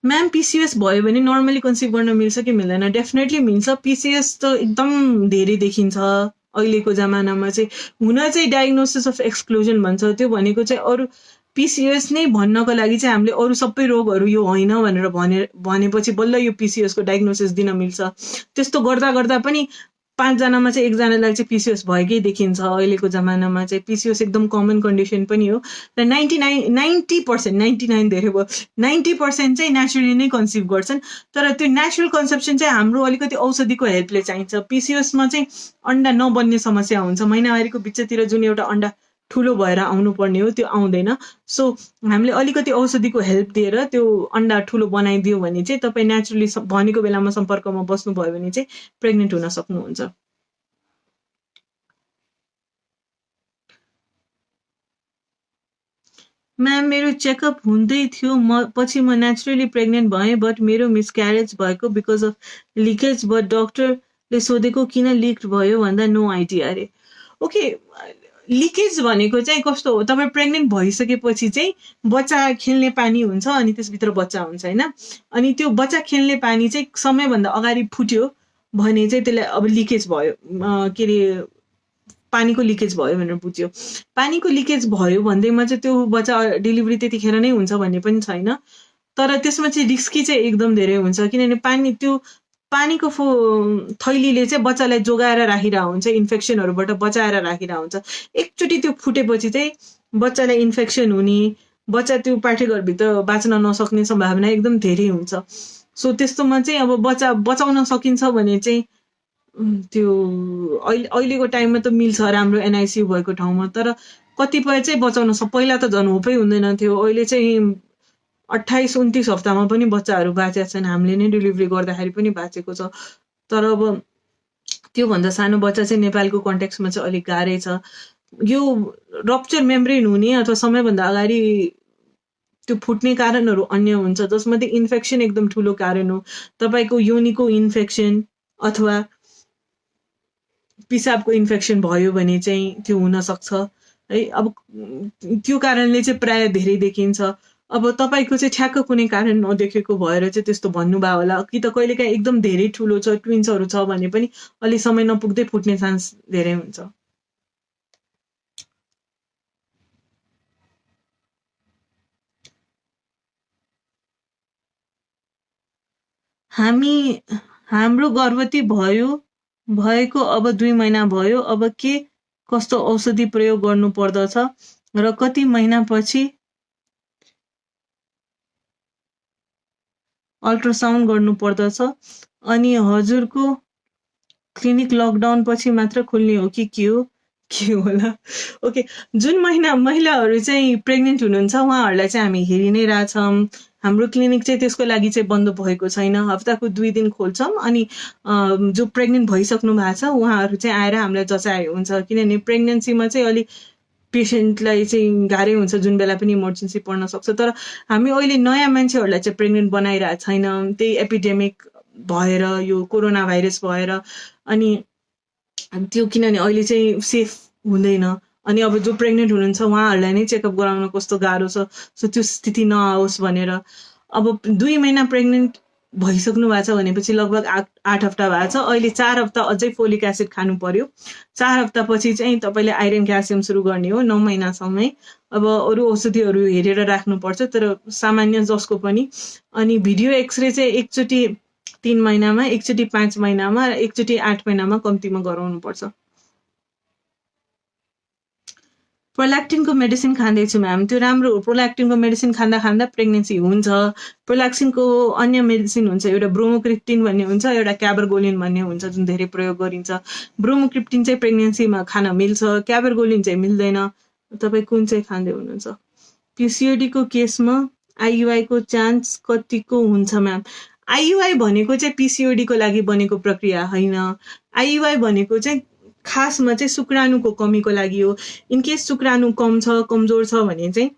म्याम पिसिएस भयो भने नर्मली कन्सिभ गर्न मिल्छ कि मिल्दैन? डेफिनेटली मिल्छ। पिसिएस त एकदम धेरै देखिन्छ अहिलेको जमानामा चाहिँ। हुन चाहिँ डायग्नोसिस अफ एक्सक्लुजन भन्छ। त्यो भनेको चाहिँ अरू पिसिएस नै भन्नको लागि चाहिँ हामीले अरू सबै रोगहरू यो होइन भनेर भनेपछि बल्ल यो पिसिएसको डायग्नोसिस दिन मिल्छ। त्यस्तो गर्दा गर्दा पनि 5 जनामा चाहिँ 1 जनालाई चाहिँ पिसिएस भएकै देखिन्छ। अहिलेको जमानामा चाहिँ पिसिएस एकदम कमन कन्डिसन पनि हो र 99% धेरै भयो, 90% चाहिँ नेचुरली नै कन्सिभ गर्छन्। तर त्यो नेचुरल कन्सेप्सन चाहिँ हाम्रो अलिकति औषधिको हेल्पले चाहिन्छ। पिसिएसमा चाहिँ अन्डा नबन्ने समस्या हुन्छ। महिनावारीको बिचतिर जुन एउटा अन्डा ठुलो भएर आउनुपर्ने हो त्यो आउँदैन। सो हामीले अलिकति औषधिको हेल्प दिएर त्यो अन्डा ठुलो बनाइदियो भने चाहिँ तपाईँ नेचुरली भनेको बेलामा सम्पर्कमा बस्नुभयो भने चाहिँ प्रेग्नेन्ट हुन सक्नुहुन्छ। म्याम मेरो चेकअप हुँदै थियो, पछि म नेचुरली प्रेग्नेन्ट भएँ, बट मेरो मिसक्यारेज भएको बिकज अफ लिकेज। बट डक्टरले सोधेको किन लिक्ड भयो भन्दा नो आइडिया अरे। ओके, लिकेज भनेको चाहिँ कस्तो हो, तपाईँ प्रेग्नेन्ट भइसकेपछि चाहिँ बच्चा खेल्ने पानी हुन्छ अनि त्यसभित्र बच्चा हुन्छ होइन। अनि त्यो बच्चा खेल्ने पानी चाहिँ समयभन्दा अगाडि फुट्यो भने चाहिँ त्यसलाई अब लिकेज भयो, के अरे पानीको लिकेज भयो भनेर बुझ्यो। पानीको लिकेज भयो भन्दैमा चाहिँ त्यो बच्चा डेलिभरी त्यतिखेर नै हुन्छ भन्ने पनि छैन। तर त्यसमा चाहिँ रिस्की चाहिँ एकदम धेरै हुन्छ, किनभने त्यो पानीको थैलीले चाहिँ बच्चालाई जोगाएर राखिरहेको हुन्छ, इन्फेक्सनहरूबाट बचाएर राखिरहेको हुन्छ। एकचोटि त्यो फुटेपछि चाहिँ बच्चालाई इन्फेक्सन हुने, बच्चा त्यो पाठेघरभित्र बाँच्न नसक्ने सम्भावना एकदम धेरै हुन्छ। सो त्यस्तोमा चाहिँ अब बचाउन सकिन्छ भने चाहिँ त्यो अहिलेको टाइममा त मिल्छ राम्रो एनआइसियु भएको ठाउँमा, तर कतिपय चाहिँ बचाउन पहिला त झन् होपै हुँदैन थियो। अहिले चाहिँ 28-29 हप्तामा पनि बच्चाहरू बाँचेका छन्, हामीले नै डेलिभरी गर्दाखेरि पनि बाँचेको छ। तर अब त्योभन्दा सानो बच्चा चाहिँ नेपालको कन्टेक्स्टमा चाहिँ अलिक गाह्रै छ। यो रप्चर मेम्ब्रेन हुने अथवा समयभन्दा अगाडि त्यो फुट्ने कारणहरू अन्य हुन्छ, जसमध्ये इन्फेक्सन एकदम ठुलो कारण हो। तपाईँको योनिको इन्फेक्सन अथवा पिसाबको इन्फेक्सन भयो भने चाहिँ त्यो हुनसक्छ है। अब त्यो कारणले चाहिँ प्राय धेरै देखिन्छ। अब तपाईँको चाहिँ ठ्याक्क कुनै कारण नदेखेको भएर चाहिँ त्यस्तो भन्नुभयो होला, कि त कहिलेकाहीँ एकदम धेरै ठुलो छ, ट्विन्सहरू छ भने पनि अलि समय नपुग्दै फुट्ने चान्स धेरै हुन्छ। हाम्रो गर्भवती भएको अब 2 महिना भयो। अब के कस्तो औषधि प्रयोग गर्नु पर्दछ र कति महिनापछि अल्ट्रासाउन्ड गर्नु पर्दछ? अनि हजुरको क्लिनिक लकडाउन पछि मात्र खुल्ने हो कि के हो? के होला? ओके, जुन महिलाहरू चाहिँ प्रेग्नेन्ट हुनुहुन्छ उहाँहरूलाई चाहिँ हामी हेरि नै रहेछौँ। हाम्रो क्लिनिक चाहिँ त्यसको लागि चाहिँ बन्द भएको छैन। हप्ताको 2 दिन खोल्छौँ, अनि जो प्रेग्नेन्ट भइसक्नु भएको छ उहाँहरू चाहिँ आएर हामीलाई जचाए हुन्छ, किनभने प्रेग्नेन्सीमा चाहिँ अलिक पेसेन्टलाई चाहिँ गाह्रै हुन्छ, जुन बेला पनि इमर्जेन्सी पर्न सक्छ। तर हामी अहिले नयाँ मान्छेहरूलाई चाहिँ प्रेग्नेन्ट बनाइरहेको छैनौँ, त्यही एपिडेमिक भएर, यो कोरोना भाइरस भएर। अनि त्यो किनभने अहिले चाहिँ सेफ हुँदैन, अनि अब जो प्रेग्नेन्ट हुनुहुन्छ उहाँहरूलाई नै चेकअप गराउन कस्तो गाह्रो छ। सो त्यो स्थिति नआओस् भनेर अब 2 महिना प्रेग्नेन्ट भइसक्नु भएको छ भनेपछि लगभग 8 हप्ता भएको छ। अहिले 4 हप्ता अझै फोलिक एसिड खानु पर्यो। 4 हप्तापछि चाहिँ तपाईँले आइरन क्याल्सियम सुरु गर्ने हो, 9 महिनासम्मै। अब अरू औषधिहरू हेरेर राख्नुपर्छ, तर सामान्य जसको पनि। अनि भिडियो एक्सरे चाहिँ एकचोटि 3 महिनामा, एकचोटि 5 महिनामा र एकचोटि 8 महिनामा कम्तीमा गराउनुपर्छ। प्रोल्याक्टिनको मेडिसिन खाँदैछु म्याम, त्यो राम्रो हो। प्रोल्याक्टिनको मेडिसिन खाँदा खाँदा प्रेग्नेन्सी हुन्छ। प्रोल्याक्टिनको अन्य मेडिसिन हुन्छ, एउटा ब्रोमोक्रिप्टिन भन्ने हुन्छ, एउटा क्याबरगोलिन भन्ने हुन्छ, जुन धेरै प्रयोग गरिन्छ। ब्रोमोक्रिप्टिन चाहिँ प्रेग्नेन्सीमा खान मिल्छ, क्याबरगोलिन चाहिँ मिल्दैन। तपाईँ कुन चाहिँ खाँदै हुनुहुन्छ? पिसिओडीको केसमा आइयुआईको चान्स कतिको हुन्छ म्याम? आइयुआई भनेको चाहिँ पिसिओडीको लागि बनेको प्रक्रिया होइन। आइयुआई भनेको चाहिँ खासमा चाहिँ शुक्राणुको कमीको लागि हो। इनकेस शुक्राणु कम छ, कमजोर छ भने चाहिँ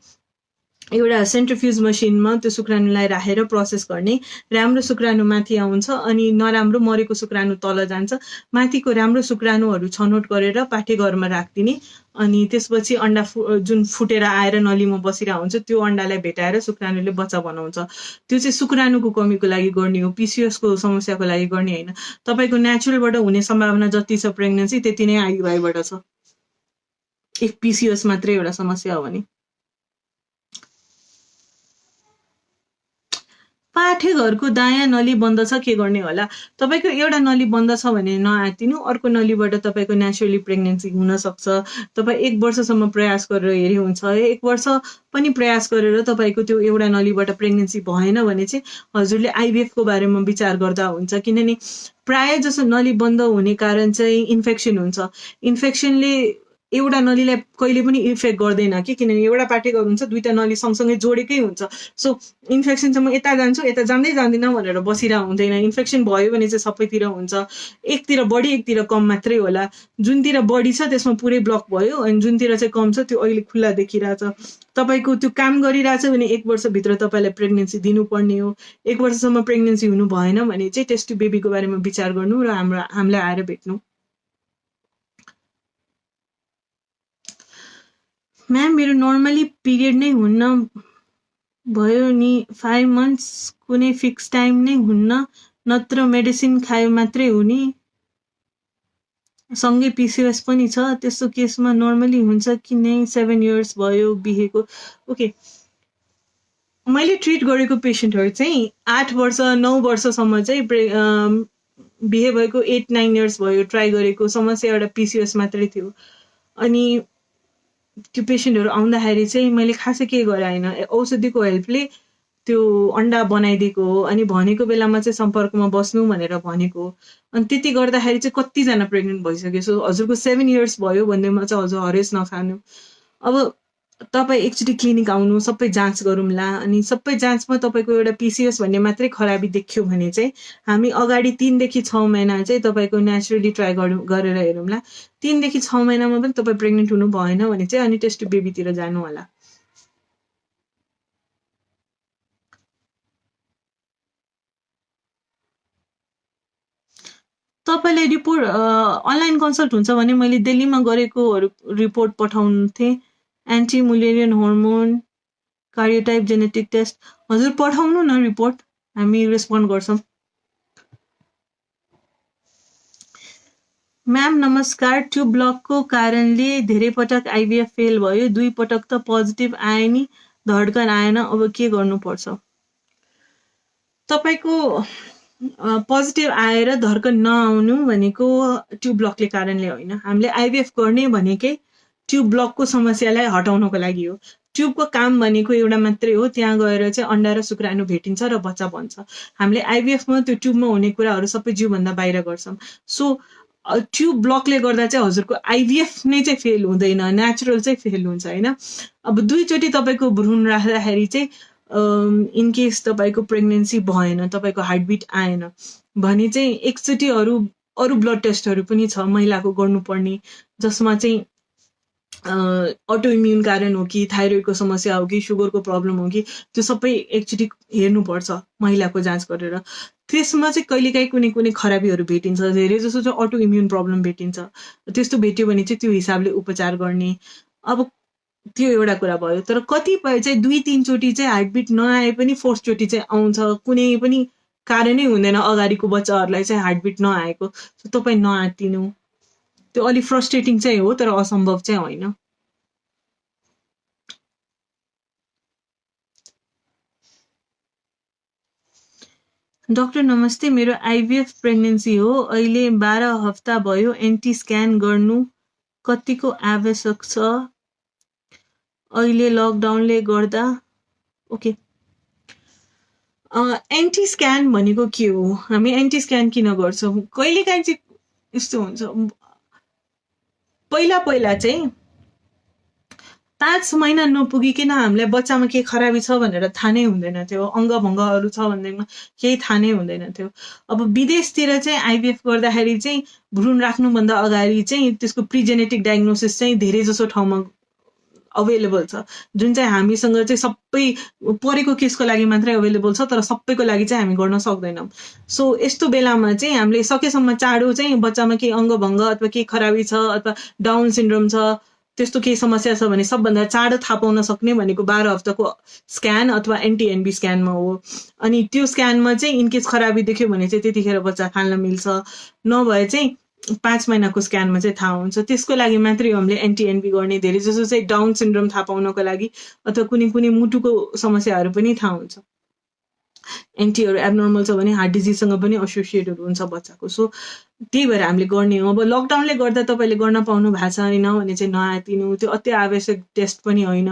एउटा सेन्ट्रिफ्युज मसिनमा त्यो शुक्राणुलाई राखेर प्रोसेस गर्ने। राम्रो शुक्राणु माथि आउँछ अनि नराम्रो मरेको शुक्राणु तल जान्छ। माथिको राम्रो शुक्राणुहरू छनौट गरेर पाठेघरमा राखिदिने, अनि त्यसपछि अन्डा जुन फुटेर आएर नलीमा बसिरहेको हुन्छ त्यो अन्डालाई भेटाएर शुक्राणुले बच्चा बनाउँछ। त्यो चाहिँ शुक्राणुको कमीको लागि गर्ने हो, पिसिओएसको समस्याको लागि गर्ने होइन। तपाईँको नेचुरलबाट हुने सम्भावना जति छ प्रेग्नेन्सी त्यति नै आइयुआईबाट छ, एक पिसिओएस मात्रै एउटा समस्या हो भने। पाठेघरको दायाँ नली बन्द छ, के गर्ने होला? तपाईँको एउटा नली बन्द छ भने नआत्तिनु, अर्को नलीबाट तपाईँको नेचुरली प्रेग्नेन्सी हुनसक्छ। तपाईँ 1 वर्षसम्म प्रयास गरेर हेरि हुन्छ। 1 वर्ष पनि प्रयास गरेर तपाईँको त्यो एउटा नलीबाट प्रेग्नेन्सी भएन भने चाहिँ हजुरले आइभिएफको बारेमा विचार गर्दा हुन्छ, किनभने प्राय जसो नली बन्द हुने कारण चाहिँ इन्फेक्सन हुन्छ। इन्फेक्सनले एउटा नलीलाई कहिले पनि इफेक्ट गर्दैन कि, किनभने एउटा पाठेघर हुन्छ, 2टा नली सँगसँगै जोडेकै हुन्छ। सो इन्फेक्सन चाहिँ म यता जान्छु यता जाँदै जाँदिनँ भनेर बसिरह हुँदैन। इन्फेक्सन भयो भने चाहिँ सबैतिर हुन्छ, एकतिर बढी एकतिर कम मात्रै होला। जुनतिर बढी छ त्यसमा पुरै ब्लक भयो, अनि जुनतिर चाहिँ कम छ त्यो अहिले खुल्ला देखिरहेछ। तपाईँको त्यो काम गरिरहेछ भने 1 वर्षभित्र तपाईँलाई प्रेग्नेन्सी दिनुपर्ने हो। 1 वर्षसम्म प्रेग्नेन्सी हुनु भएन भने चाहिँ टेस्ट ट्युब बेबीको बारेमा विचार गर्नु र हामीलाई आएर भेट्नु। म्याम, मेरो नर्मली पिरियड नै हुन्न भयो नि, 5 मन्थ्स, कुनै फिक्स टाइम नै हुन्न, नत्र मेडिसिन खायो मात्रै हुने सँगै PCOS पनि छ, त्यस्तो केसमा नर्मली हुन्छ कि नै 7 इयर्स भयो बिहेको? ओके, मैले ट्रिट गरेको पेसेन्टहरू चाहिँ 8 वर्ष 9 वर्षसम्म चाहिँ बिहे भएको 8-9 इयर्स भयो ट्राई गरेको, समस्या एउटा PCOS मात्रै थियो। अनि त्यो पेसेन्टहरू आउँदाखेरि चाहिँ मैले खासै के गराएन, औषधिको हेल्पले त्यो अन्डा बनाइदिएको हो। अनि भनेको बेलामा चाहिँ सम्पर्कमा बस्नु भनेर भनेको, अनि त्यति गर्दाखेरि चाहिँ कतिजना प्रेग्नेन्ट भइसक्यो। सो हजुरको 7 इयर्स भयो भन्दैमा चाहिँ हजुर हरेस नखानु। अब तपाईँ एकचोटि क्लिनिक आउनु, सबै जाँच गरौँला। अनि सबै जाँचमा तपाईँको एउटा PCOS भन्ने मात्रै खराबी देखियो भने चाहिँ हामी अगाडि 3 देखि 6 महिना चाहिँ तपाईँको नेचुरली ट्राई गरेर हेरौँला। 3 देखि 6 महिनामा पनि तपाईँ प्रेग्नेन्ट हुनु भएन भने चाहिँ अनि टेस्ट टु बेबीतिर जानु होला। तपाईँले रिपोर्ट अनलाइन कन्सल्ट हुन्छ भने मैले दिल्लीमा गरेको रिपोर्ट पठाउँथे। Anti Mullerian hormone, karyotype, genetic test. हजुर पठाउनु न रिपोर्ट, हामी रेस्पोन्ड गर्छौँ। म्याम नमस्कार, ट्युब ब्लकको कारणले धेरै पटक IVF फेल भयो, 2 पटक त पोजिटिभ आए नि, धड्कन आएन, अब के गर्नुपर्छ? तपाईँको पोजिटिभ आएर धड्कन नआउनु भनेको ट्युब ब्लकले कारणले होइन। हामीले IVF गर्ने भनेकै ट्युब ब्लकको समस्यालाई हटाउनको लागि हो। ट्युबको काम भनेको एउटा मात्रै हो, त्यहाँ गएर चाहिँ अन्डा र शुक्राणु भेटिन्छ र बच्चा बन्छ। हामीले IVFमा त्यो ट्युबमा हुने कुराहरू सबै जिउभन्दा बाहिर गर्छौँ। सो ट्युब ब्लकले गर्दा चाहिँ हजुरको IVF नै चाहिँ फेल हुँदैन, नेचुरल चाहिँ फेल हुन्छ होइन। अब 2 चोटि तपाईँको भ्रूण राख्दाखेरि चाहिँ इन केस तपाईँको प्रेग्नेन्सी भएन, तपाईँको हार्टबिट आएन भने चाहिँ एकचोटि अरू ब्लड टेस्टहरू पनि छ महिलाको गर्नुपर्ने, जसमा चाहिँ अटो इम्युन कारण हो कि थाइरोइडको समस्या हो कि सुगरको प्रब्लम हो कि त्यो सबै एकचोटि हेर्नुपर्छ महिलाको जाँच गरेर। त्यसमा चाहिँ कहिलेकाहीँ कुनै खराबीहरू भेटिन्छ, धेरै जसो चाहिँ अटो इम्युन प्रब्लम भेटिन्छ। त्यस्तो भेट्यो भने चाहिँ त्यो हिसाबले उपचार गर्ने। अब त्यो एउटा कुरा भयो। तर कतिपय चाहिँ 2-3 चोटि चाहिँ हार्टबिट नआए पनि 4th चोटि चाहिँ आउँछ, कुनै पनि कारणै हुँदैन अगाडिको बच्चाहरूलाई चाहिँ हार्टबिट नआएको। सो तपाईँ नआत्तिनु, त्यो अलिक फ्रस्ट्रेटिङ चाहिँ हो तर असम्भव चाहिँ होइन। डाक्टर नमस्ते, मेरो IVF प्रेग्नेन्सी हो, अहिले 12 हप्ता भयो, एन्टी स्क्यान गर्नु कतिको आवश्यक छ अहिले लकडाउनले गर्दा? ओके, एन्टी स्क्यान भनेको के हो? हामी एन्टी स्क्यान किन गर्छौँ? कहिलेकाहीँ चाहिँ यस्तो हुन्छ, पहिला चाहिँ 5 महिना नपुगिकन हामीलाई बच्चामा के खराबी छ भनेर थाहा नै हुँदैन थियो, अङ्गभङ्गहरू छ भन्दैमा केही थाहा नै हुँदैन थियो। अब विदेशतिर चाहिँ IVF गर्दाखेरि चाहिँ भ्रूण राख्नुभन्दा अगाडि चाहिँ त्यसको प्रिजेनेटिक डायग्नोसिस चाहिँ धेरै जसो ठाउँमा अभाइलेबल छ, जुन चाहिँ हामीसँग चाहिँ सबै परेको केसको लागि मात्रै अभाइलेबल छ, तर सबैको लागि चाहिँ हामी गर्न सक्दैनौँ। सो यस्तो बेलामा चाहिँ हामीले सकेसम्म चाँडो चाहिँ बच्चामा केही अङ्गभङ्ग अथवा केही खराबी छ अथवा डाउन सिन्ड्रोम छ, त्यस्तो केही समस्या छ भने सबभन्दा चाँडो थाहा पाउन सक्ने भनेको 12 हप्ताको स्क्यान अथवा NT-NB स्क्यानमा हो। अनि त्यो स्क्यानमा चाहिँ इनकेस खराबी देख्यो भने चाहिँ त्यतिखेर बच्चा फाल्न मिल्छ, नभए चाहिँ 5 महिनाको स्क्यानमा चाहिँ थाहा हुन्छ। त्यसको लागि मात्रै हामीले NT-NB गर्ने, धेरै जसो चाहिँ डाउन सिन्ड्रोम थाहा पाउनको लागि अथवा कुनै मुटुको समस्याहरू पनि थाहा हुन्छ। NT-हरू एब्नर्मल छ भने हार्ट डिजिजसँग पनि एसोसिएटेड हुन्छ बच्चाको। सो त्यही भएर हामीले गर्ने हो। अब लकडाउनले गर्दा तपाईँले गर्न पाउनु भएको छैन भने चाहिँ नआत्तिनु, त्यो अति आवश्यक टेस्ट पनि होइन,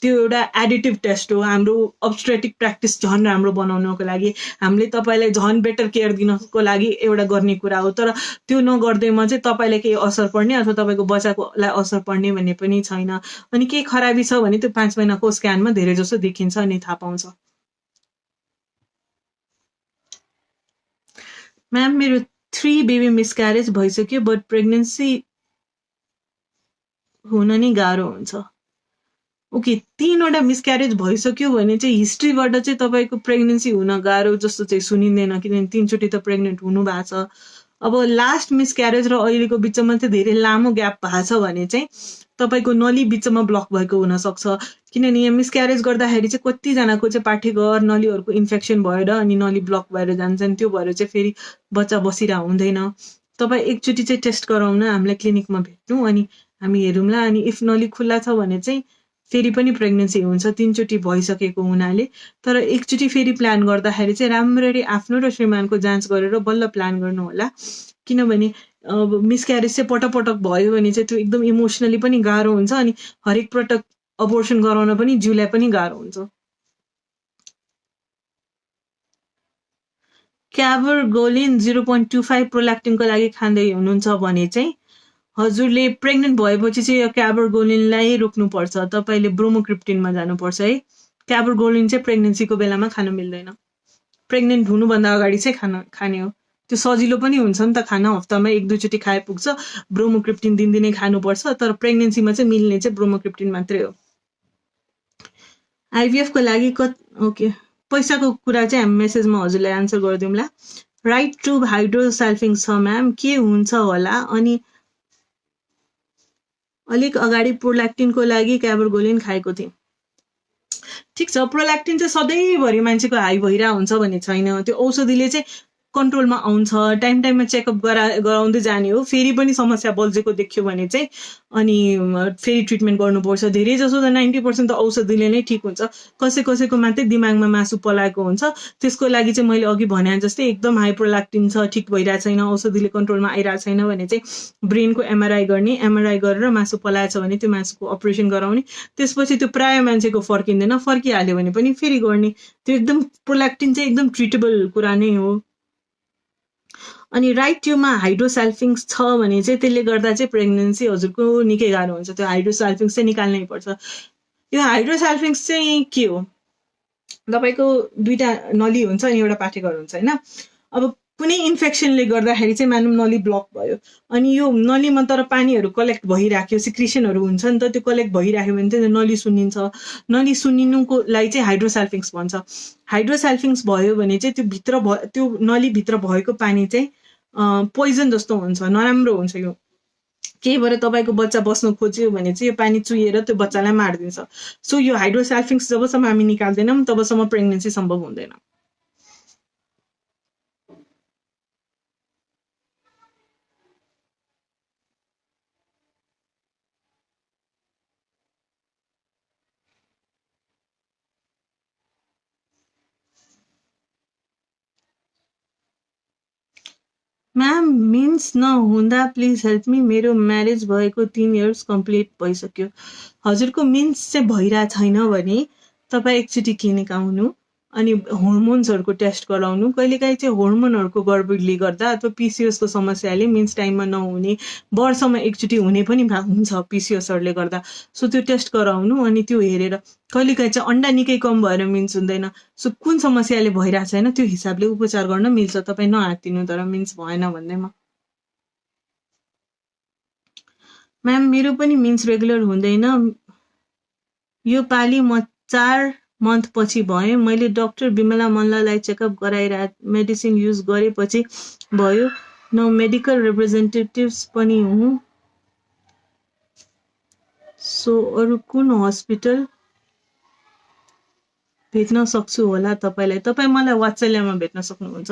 त्यो एउटा एडिटिभ टेस्ट हो हाम्रो अब्स्ट्रेटिक प्र्याक्टिस झन् राम्रो बनाउनको लागि, हामीले तपाईँलाई झन् बेटर केयर दिनको लागि एउटा गर्ने कुरा हो। तर त्यो नगर्दैमा चाहिँ तपाईँलाई केही असर पर्ने अथवा तपाईँको बच्चाकोलाई असर पर्ने भन्ने पनि छैन। अनि केही खराबी छ भने त्यो 5 महिनाको स्क्यानमा धेरै जसो देखिन्छ अनि थाहा पाउँछ। म्याम, मेरो 3 बेबी मिसक्यारेज भइसक्यो, बट प्रेग्नेन्सी हुन नै गाह्रो हुन्छ। ओके, 3वटा मिसक्यारेज भइसक्यो भने चाहिँ हिस्ट्रीबाट चाहिँ तपाईँको प्रेग्नेन्सी हुन गाह्रो जस्तो चाहिँ सुनिँदैन, किनभने 3 चोटि त प्रेग्नेन्ट हुनु भएको छ। अब लास्ट मिसक्यारेज र अहिलेको बिचमा चाहिँ धेरै लामो ग्याप भएको छ भने चाहिँ तपाईँको नली बिचमा ब्लक भएको हुनसक्छ। किनभने यहाँ मिसक्यारेज गर्दाखेरि चाहिँ कतिजनाको चाहिँ पाठेघर नलीहरूको इन्फेक्सन भएर अनि नली ब्लक भएर जान्छन्, त्यो भएर चाहिँ फेरि बच्चा बसिरह हुँदैन। तपाईँ एकचोटि चाहिँ टेस्ट गराउन हामीलाई क्लिनिकमा भेट्नु अनि हामी हेरौँला। अनि इफ नली खुल्ला छ भने चाहिँ फेरि पनि प्रेग्नेन्सी हुन्छ, 3 चोटि भइसकेको हुनाले। तर एकचोटि फेरि प्लान गर्दाखेरि चाहिँ राम्ररी आफ्नो र श्रीमानको जाँच गरेर बल्ल प्लान गर्नु होला। किनभने अब मिसक्यारेज चाहिँ पटक भयो भने चाहिँ त्यो एकदम इमोसनली पनि गाह्रो हुन्छ अनि हरेक पटक अबोर्सन गराउन पनि जिउलाई पनि गाह्रो हुन्छ। क्याबरगोलिन 0.25 प्रोल्याक्टिनको लागि खाँदै हुनुहुन्छ भने चाहिँ हजुरले प्रेग्नेन्ट भएपछि चाहिँ यो क्याबरगोलिनलाई रोक्नुपर्छ। तपाईँले ब्रोमोक्रिप्टिनमा जानुपर्छ है। क्याबरगोलिन चाहिँ प्रेग्नेन्सीको बेलामा खान मिल्दैन, प्रेग्नेन्ट हुनुभन्दा अगाडि चाहिँ खाने हो। त्यो सजिलो पनि हुन्छ नि त खान, हप्तामा 1-2 चोटि खाए पुग्छ। ब्रोमोक्रिप्टिन दिनदिनै खानुपर्छ, तर प्रेग्नेन्सीमा चाहिँ मिल्ने चाहिँ ब्रोमोक्रिप्टिन मात्रै हो। आइभीएफको लागि ओके, पैसाको कुरा चाहिँ हामी मेसेजमा हजुरलाई आन्सर गरिदिउँला। राइट टु हाइड्रोसाल्फिङ छ म्याम, के हुन्छ होला? अनि अलिक अगाडि प्रोल्याक्टिनको लागि क्याबरगोलिन खाएको थिएँ। ठिक छ, प्रोल्याक्टिन चाहिँ सधैँभरि मान्छेको हाई भइरहेको हुन्छ भन्ने छैन। त्यो औषधिले चाहिँ कन्ट्रोलमा आउँछ, टाइम टाइममा चेकअप गराउँदै जाने हो। फेरि पनि समस्या बल्झेको देख्यो भने चाहिँ अनि फेरि ट्रिटमेन्ट गर्नुपर्छ। धेरै जसो त 90% त औषधिले नै ठिक हुन्छ। कसैको मात्रै दिमागमा मासु पलाएको हुन्छ। त्यसको लागि चाहिँ मैले अघि भने जस्तै एकदम हाई प्रोल्याक्टिन छ, ठिक भइरहेको छैन, औषधिले कन्ट्रोलमा आइरहेको छैन भने चाहिँ ब्रेनको एमआरआई गर्ने, एमआरआई गरेर मासु पलाएछ भने त्यो मासुको अपरेसन गराउने। त्यसपछि त्यो प्राय मान्छेको फर्किँदैन, फर्किहाल्यो भने पनि फेरि गर्ने। त्यो एकदम प्रोल्याक्टिन चाहिँ एकदम ट्रिटेबल कुरा नै हो। अनि राइट ट्युबमा हाइड्रोसाल्फिङ्स छ भने चाहिँ त्यसले गर्दा चाहिँ प्रेग्नेन्सी हजुरको निकै गाह्रो हुन्छ। त्यो हाइड्रोसाल्फिङ्स चाहिँ निकाल्नै पर्छ। यो हाइड्रोसाल्फिङ्स चाहिँ के हो? तपाईँको 2टा नली हुन्छ अनि एउटा पाठेघर हुन्छ होइन। अब कुनै इन्फेक्सनले गर्दाखेरि चाहिँ मानौँ नली ब्लक भयो अनि यो नलीमा तर पानीहरू कलेक्ट भइराख्यो, सिक्रिसनहरू हुन्छ नि त, त्यो कलेक्ट भइराख्यो भने चाहिँ नली सुन्निन्छ। नली सुन्निनुको लागि चाहिँ हाइड्रोसाल्फिङ्स भन्छ। हाइड्रोसाल्फिङ्स भयो भने चाहिँ त्यो नलीभित्र भएको पानी चाहिँ पोइजन जस्तो हुन्छ, नराम्रो हुन्छ। यो केही भएर तपाईँको बच्चा बस्न खोज्यो भने चाहिँ यो पानी चुहिएर त्यो बच्चालाई मारिदिन्छ। सो यो हाइड्रोसाल्फिङ्स जबसम्म हामी निकाल्दैनौँ तबसम्म प्रेग्नेन्सी सम्भव हुँदैन। म्याम मिन्स नहुँदा प्लिज हेल्प मी, मेरो म्यारेज भएको 3 इयर्स कम्प्लिट भइसक्यो। हजुरको मिन्स चाहिँ भइरहेको छैन भने तपाईँ एकचोटि क्लिनिक आउनु अनि होर्मोन्सहरूको टेस्ट गराउनु। कहिलेकाहीँ चाहिँ होर्मोनहरूको गडबडले गर्दा अथवा पिसिओसको समस्याले मिन्स टाइममा नहुने, वर्षमा एकचोटि हुने पनि हुन्छ पिसिओसहरूले गर्दा। सो त्यो टेस्ट गराउनु अनि त्यो हेरेर कहिलेकाहीँ चाहिँ अन्डा निकै कम भएर मिन्स हुँदैन। सो कुन समस्याले भइरहेको छैन त्यो हिसाबले उपचार गर्न मिल्छ। तपाईँ नहातिनु तर मिन्स भएन भन्दैमा। म्याम मेरो पनि मिन्स रेगुलर हुँदैन, यो पालि म 4 मन्थ पछि भएँ। मैले डाक्टर बिमला मल्ललाई चेकअप मेडिसिन युज गरेपछि भयो। न मेडिकल रिप्रेजेन्टेटिभ्स पनि हुँ। सो अरू कुन हस्पिटल भेट्न सक्छु होला तपाईँलाई? तपाईँ मलाई वात्सल्यमा भेट्न सक्नुहुन्छ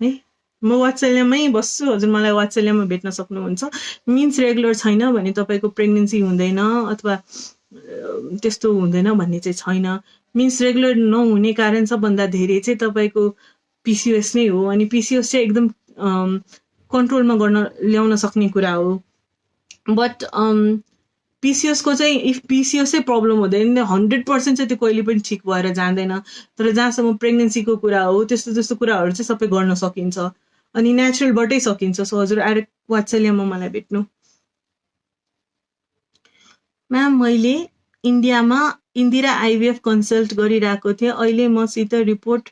है, म वात्सल्यमै बस्छु। हजुर मलाई वात्सल्यमा भेट्न सक्नुहुन्छ। मिन्स रेगुलर छैन भने तपाईँको प्रेग्नेन्सी हुँदैन अथवा त्यस्तो हुँदैन भन्ने चाहिँ छैन। मिन्स रेगुलर नहुने कारण सबभन्दा धेरै चाहिँ तपाईँको पिसिओएस नै हो। अनि पिसिओएस चाहिँ एकदम कन्ट्रोलमा ल्याउन सक्ने कुरा हो। बट पिसिओसको चाहिँ इफ पिसिओस चाहिँ प्रब्लम हुँदैन 100% चाहिँ त्यो कहिले पनि ठिक भएर जाँदैन। तर जहाँसम्म प्रेग्नेन्सीको कुरा हो त्यस्तो कुराहरू चाहिँ सबै गर्न सकिन्छ अनि नेचुरलबाटै सकिन्छ। सो हजुर आएर वात्सल्यमा मलाई भेट्नु। म्याम मैले इन्डियामा इन्दिरा आइभीएफ कन्सल्ट गरिरहेको थिएँ। अहिले मसित रिपोर्ट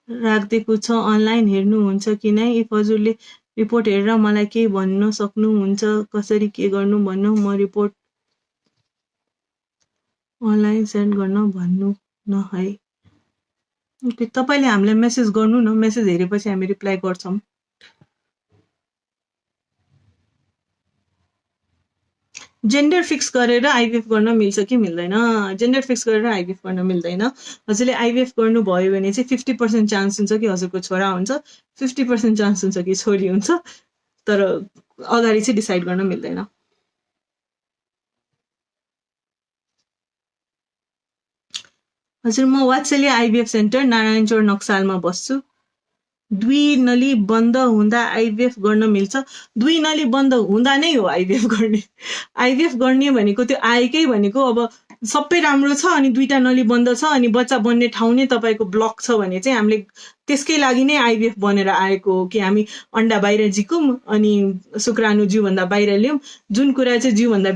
राखिदिएको छ, अनलाइन हेर्नुहुन्छ कि नै? इफ हजुरले रिपोर्ट हेरेर मलाई केही भन्न सक्नुहुन्छ कसरी के गर्नु भन्नु, म रिपोर्ट अनलाइन सेन्ड गर्न भन्नु न है। ओके, तपाईँले हामीलाई मेसेज गर्नु न, मेसेज हेरेपछि हामी रिप्लाई गर्छौँ। जेन्डर फिक्स गरेर आइभीएफ गर्न मिल्छ कि मिल्दैन? जेन्डर फिक्स गरेर आइभीएफ गर्न मिल्दैन। हजुरले आइभीएफ गर्नुभयो भने चाहिँ 50% चान्स हुन्छ कि हजुरको छोरा हुन्छ, 50% चान्स हुन्छ कि छोरी हुन्छ, तर अगाडि चाहिँ डिसाइड गर्न मिल्दैन। हजुर, म वात्सल्य आइभीएफ सेन्टर नारायण चोर नक्सालमा बस्छु। 2 नली बन्द हुँदा आइभीएफ गर्न मिल्छ। 2 नली बन्द हुँदा नै हो आइभीएफ गर्ने। आइभीएफ गर्ने भनेको त्यो आएकै भनेको अब सबै राम्रो छ अनि 2टा नली बन्द छ अनि बच्चा बन्ने ठाउँ नै तपाईँको ब्लक छ भने चाहिँ हामीले त्यसकै लागि नै आइभीएफ बनेर आएको हो कि हामी अन्डा बाहिर झिकौँ अनि शुक्राणु जिउभन्दा बाहिर ल्याउँ। जुन कुरा चाहिँ जिउभन्दा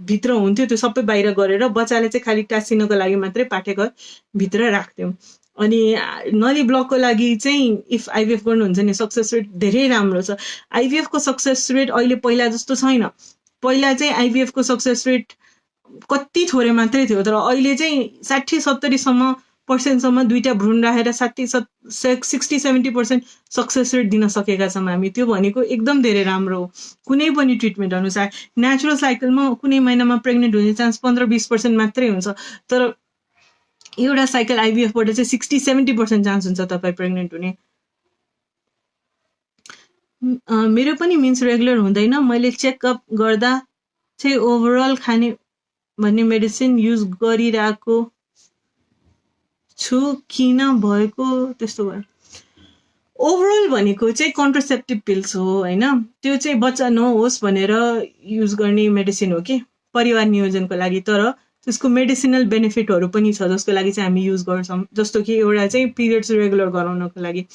भित्र हुन्थ्यो त्यो सबै बाहिर गरेर बच्चाले चाहिँ खालि टाँसिनको लागि मात्रै पाठेघर भित्र राख्थ्यौँ। अनि नली ब्लकको लागि चाहिँ इफ आइभीएफ गर्नुहुन्छ नि सक्सेस रेट धेरै राम्रो छ। आइभीएफको सक्सेस रेट अहिले पहिला जस्तो छैन। पहिला चाहिँ आइभीएफको सक्सेस रेट कति थोरै मात्रै थियो, तर अहिले चाहिँ 60-70% 2टा भ्रूण राखेर 60-70% सक्सेस रेट दिन सकेका छौँ हामी। त्यो भनेको एकदम धेरै राम्रो हो। कुनै पनि ट्रिटमेन्ट अनुसार नेचुरल साइकलमा कुनै महिनामा प्रेग्नेन्ट हुने चान्स 15-20% मात्रै हुन्छ, तर एउटा साइकल आइभीएफबाट चाहिँ 60-70% चान्स हुन्छ तपाईँ प्रेग्नेन्ट हुने। मेरो पनि मिन्स रेगुलर हुँदैन। मैले चेकअप गर्दा चाहिँ ओभरअल खाने भन्ने मेडिसिन युज गरिरहेको छु, किन भएको त्यस्तो भयो? ओभरअल भनेको चाहिँ कन्ट्रासेप्टिभ पिल्स हो होइन, त्यो चाहिँ बच्चा नहोस् भनेर युज गर्ने मेडिसिन हो कि परिवार नियोजनको लागि, तर त्यसको मेडिसिनल बेनिफिटहरू पनि छ जसको लागि चाहिँ हामी युज गर्छौँ। जस्तो कि एउटा चाहिँ पिरियड्स रेगुलर गराउनको लागि।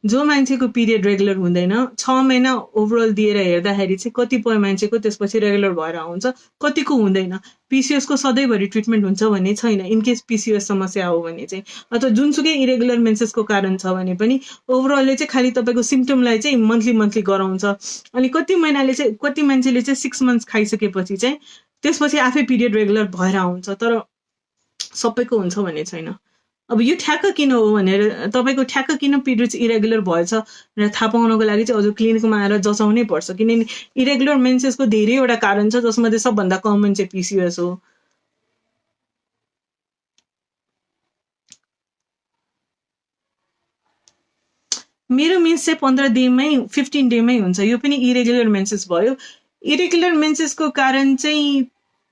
जो मान्छेको पिरियड रेगुलर हुँदैन 6 महिना ओभरअल दिएर हेर्दाखेरि चाहिँ कतिपय मान्छेको त्यसपछि रेगुलर भएर आउँछ, कतिको हुँदैन। पिसिओएसको सधैँभरि ट्रिटमेन्ट हुन्छ भन्ने छैन। इनकेस पिसिओएस समस्या हो भने चाहिँ, अथवा जुनसुकै इरेगुलर मेन्सेसको कारण छ भने पनि ओभरअलले चाहिँ खालि तपाईँको सिम्टमलाई चाहिँ मन्थली गराउँछ। अनि कति मान्छेले चाहिँ 6 मन्थ्स खाइसकेपछि चाहिँ त्यसपछि आफै पिरियड रेगुलर भएर आउँछ, तर सबैको हुन्छ भन्ने छैन। अब यो ठ्याक्क किन हो भनेर तपाईँको ठ्याक्क किन पिरियड्स इरेगुलर भएछ भनेर थाहा पाउनको लागि चाहिँ हजुर क्लिनिकमा आएर जचाउनै पर्छ, किनभने इरेगुलर मेन्सेसको धेरैवटा कारण छ जसमध्ये सबभन्दा कमन चाहिँ पिसिओएस हो। मेरो मेन्स चाहिँ 15 डेमै हुन्छ। यो पनि इरेगुलर मेन्सेस भयो। इरेगुलर मेन्सेसको कारण चाहिँ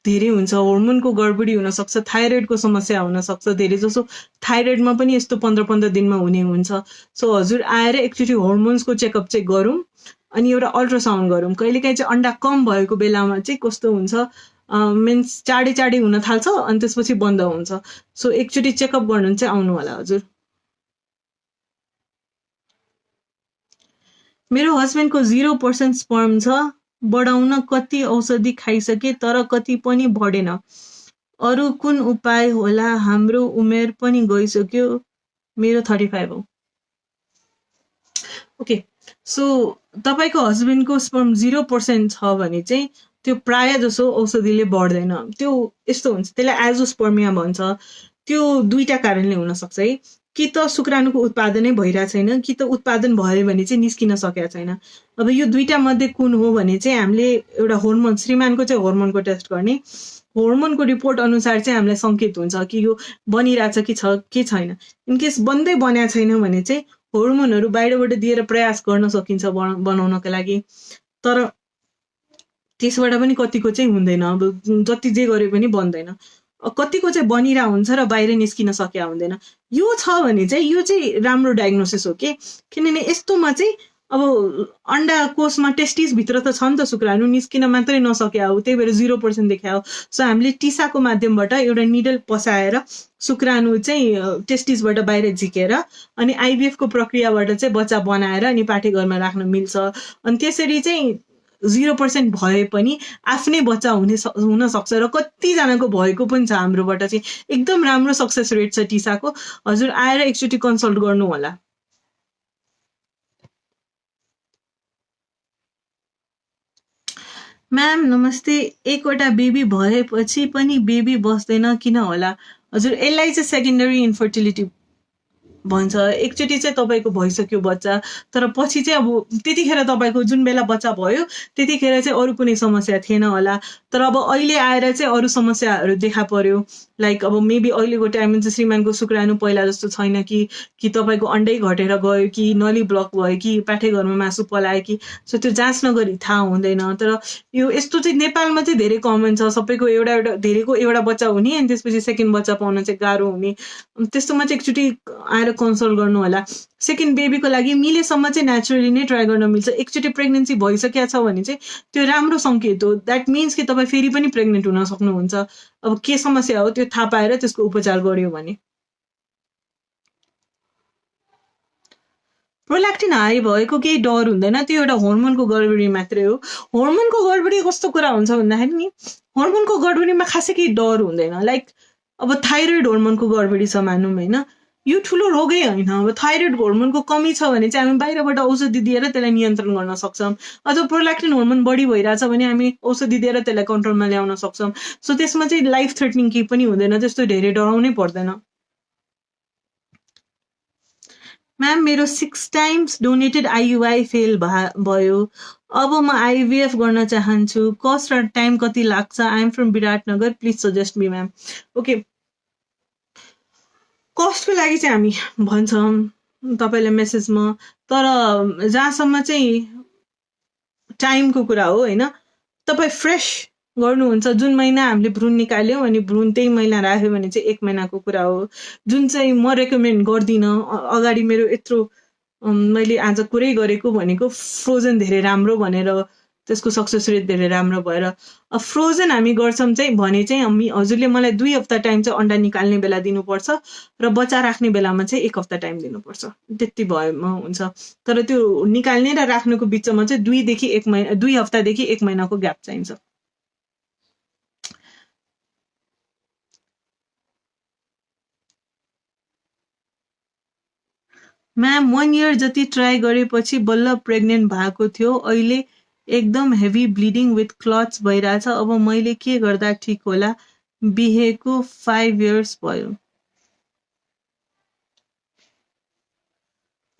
धेरै हुन्छ। हर्मोनको गडबडी हुनसक्छ, थाइरोइडको समस्या हुनसक्छ, धेरै जसो थाइरोइडमा पनि यस्तो 15 दिनमा हुने हुन्छ। सो हजुर आएर एकचोटि हर्मोन्सको चेकअप चाहिँ गरौँ अनि एउटा अल्ट्रासाउन्ड गरौँ। कहिलेकाहीँ चाहिँ अन्डा कम भएको बेलामा चाहिँ कस्तो हुन्छ, मिन्स चाँडै हुन थाल्छ अनि त्यसपछि बन्द हुन्छ। सो एकचोटि चेकअप गर्नु चाहिँ आउनु होला हजुर। मेरो हस्बेन्डको 0% स्पर्म छ। बढाउन कति औषधि खाइसके तर कति पनि बढेन। अरू कुन उपाय होला? हाम्रो उमेर पनि गइसक्यो। मेरो 35 हो। ओके, सो तपाईँको हस्बेन्डको स्पर्म 0% छ भने चाहिँ त्यो प्राय जसो औषधिले बढ्दैन। त्यो यस्तो हुन्छ, त्यसलाई एजोस्पर्मिया भन्छ। त्यो 2टा कारणले हुनसक्छ है। कि त शुक्राणुको उत्पादनै भइरहेको छैन, कि त उत्पादन भयो भने चाहिँ निस्किन सकेको छैन। अब यो 2टा मध्ये कुन हो भने चाहिँ हामीले एउटा हर्मोन, श्रीमानको चाहिँ हर्मोनको टेस्ट गर्ने। हर्मोनको रिपोर्ट अनुसार चाहिँ हामीलाई सङ्केत हुन्छ कि यो बनिरहेछ कि के छैन। इनकेस बन्दै बन्या छैन भने चाहिँ हर्मोनहरू बाहिरबाट दिएर प्रयास गर्न सकिन्छ बनाउनको लागि, तर त्यसबाट पनि कतिको चाहिँ हुँदैन। अब जति जे गरे पनि बन्दैन। कतिको चाहिँ बनिरहेको हुन्छ र बाहिर निस्किन सकिया हुँदैन। यो छ भने चाहिँ यो चाहिँ राम्रो डायग्नोसिस हो कि, किनभने यस्तोमा चाहिँ अब अन्डा कोषमा टेस्टिसभित्र त छ नि त शुक्राणु, निस्किन मात्रै नसक्या हो, त्यही भएर 0% देखायो। सो हामीले टिसाको माध्यमबाट एउटा निडल पसाएर शुक्राणु चाहिँ टेस्टिसबाट बाहिर झिकेर अनि आइभीएफको प्रक्रियाबाट चाहिँ बच्चा बनाएर अनि पाठेघरमा राख्न मिल्छ। अनि त्यसरी चाहिँ 0% भए पनि आफ्नै बच्चा हुन सक्छ र कतिजनाको भएको पनि छ। हाम्रोबाट चाहिँ एकदम राम्रो सक्सेस रेट छ टिसाको। हजुर आएर एकचोटि कन्सल्ट गर्नु होला। म्याम नमस्ते, एकवटा बेबी भएपछि पनि बेबी बस्दैन किन होला? हजुर यसलाई चाहिँ सेकेन्डरी इन्फर्टिलिटी भन्छ एकचोटि चाहिँ तपाईँको भइसक्यो बच्चा, तर पछि चाहिँ अब त्यतिखेर तपाईँको जुन बेला बच्चा भयो त्यतिखेर चाहिँ अरू कुनै समस्या थिएन होला, तर अब अहिले आएर चाहिँ अरू समस्याहरू देखा पर्यो। लाइक अब मेबी अहिलेको टाइममा चाहिँ श्रीमानको शुक्राणु पहिला जस्तो छैन कि तपाईँको अन्डै घटेर गयो कि नली ब्लक भयो कि पाठेघरमा मासु पलायो कि, सो त्यो जाँच नगरी थाहा हुँदैन। तर यो यस्तो चाहिँ नेपालमा चाहिँ धेरै कमन छ, सबैको एउटा धेरैको एउटा बच्चा हुने अनि त्यसपछि सेकेन्ड बच्चा पाउन चाहिँ गाह्रो हुने, त्यस्तोमा चाहिँ एकचोटि आएर कन्सल्ट गर्नु होला। सेकेन्ड बेबीको लागि मिलेसम्म चाहिँ नेचुरली नै ट्राई गर्न मिल्छ। एकचोटि प्रेग्नेन्सी भइसकेको छ भने चाहिँ त्यो राम्रो सङ्केत हो, द्याट मिन्स कि तपाईँ फेरि पनि प्रेग्नेन्ट हुन सक्नुहुन्छ। अब के समस्या हो त्यो थाहा पाएर त्यसको उपचार गर्यो भने। प्रोल्याक्टिन हाई भएको केही डर हुँदैन, त्यो एउटा हर्मोनको गडबडी मात्रै हो। हर्मोनको गडबडी कस्तो कुरा हुन्छ भन्दाखेरि नि, हर्मोनको गडबडीमा खासै केही डर हुँदैन। लाइक अब थाइरोइड हर्मोनको गडबडी छ मानौँ होइन, यो ठुलो रोगै होइन। अब थाइरोइड हर्मोनको कमी छ भने चाहिँ हामी बाहिरबाट औषधि दिएर त्यसलाई नियन्त्रण गर्न सक्छौँ, अथवा प्रोल्याक्टिन हर्मोन बढी भइरहेछ भने हामी औषधि दिएर त्यसलाई कन्ट्रोलमा ल्याउन सक्छौँ। सो त्यसमा चाहिँ लाइफ थ्रेटनिङ केही पनि हुँदैन, त्यस्तो धेरै डराउनै पर्दैन। म्याम मेरो 6 टाइम्स डोनेटेड आइयुआई फेल भयो, अब म आइभीएफ गर्न चाहन्छु, कस्ट र टाइम कति लाग्छ? I am from Biratnagar, please suggest me ma'am. Okay, कस्टको लागि चाहिँ हामी भन्छौँ तपाईँलाई मेसेजमा, तर जहाँसम्म चाहिँ टाइमको कुरा हो होइन, तपाईँ फ्रेस गर्नुहुन्छ, जुन महिना हामीले भ्रूण निकाल्यौँ अनि भ्रूण त्यही महिना राख्यो भने चाहिँ 1 महिनाको कुरा हो, जुन चाहिँ म रेकमेन्ड गर्दिनँ। अगाडि मेरो यत्रो मैले आज कुरै गरेको भनेको फ्रोजन धेरै राम्रो भनेर, त्यसको सक्सेस रेट धेरै राम्रो भएर। फ्रोजन हामी गर्छौँ चाहिँ भने चाहिँ हजुरले मलाई 2 हप्ता टाइम चाहिँ अन्डा निकाल्ने बेला दिनुपर्छ र बच्चा राख्ने बेलामा चाहिँ 1 हप्ता टाइम दिनुपर्छ, त्यति भएमा हुन्छ। तर त्यो निकाल्ने र राख्नुको बिचमा चाहिँ 2 हप्तादेखि 1 महिनाको ग्याप चाहिन्छ। म्याम 1 इयर जति ट्राई गरेपछि बल्ल प्रेग्नेन्ट भएको थियो, अहिले एकदम हेभी ब्लिडिङ विथ क्लट्स भइरहेछ, अब मैले के गर्दा ठिक होला? बिहेको 5 इयर्स भयो।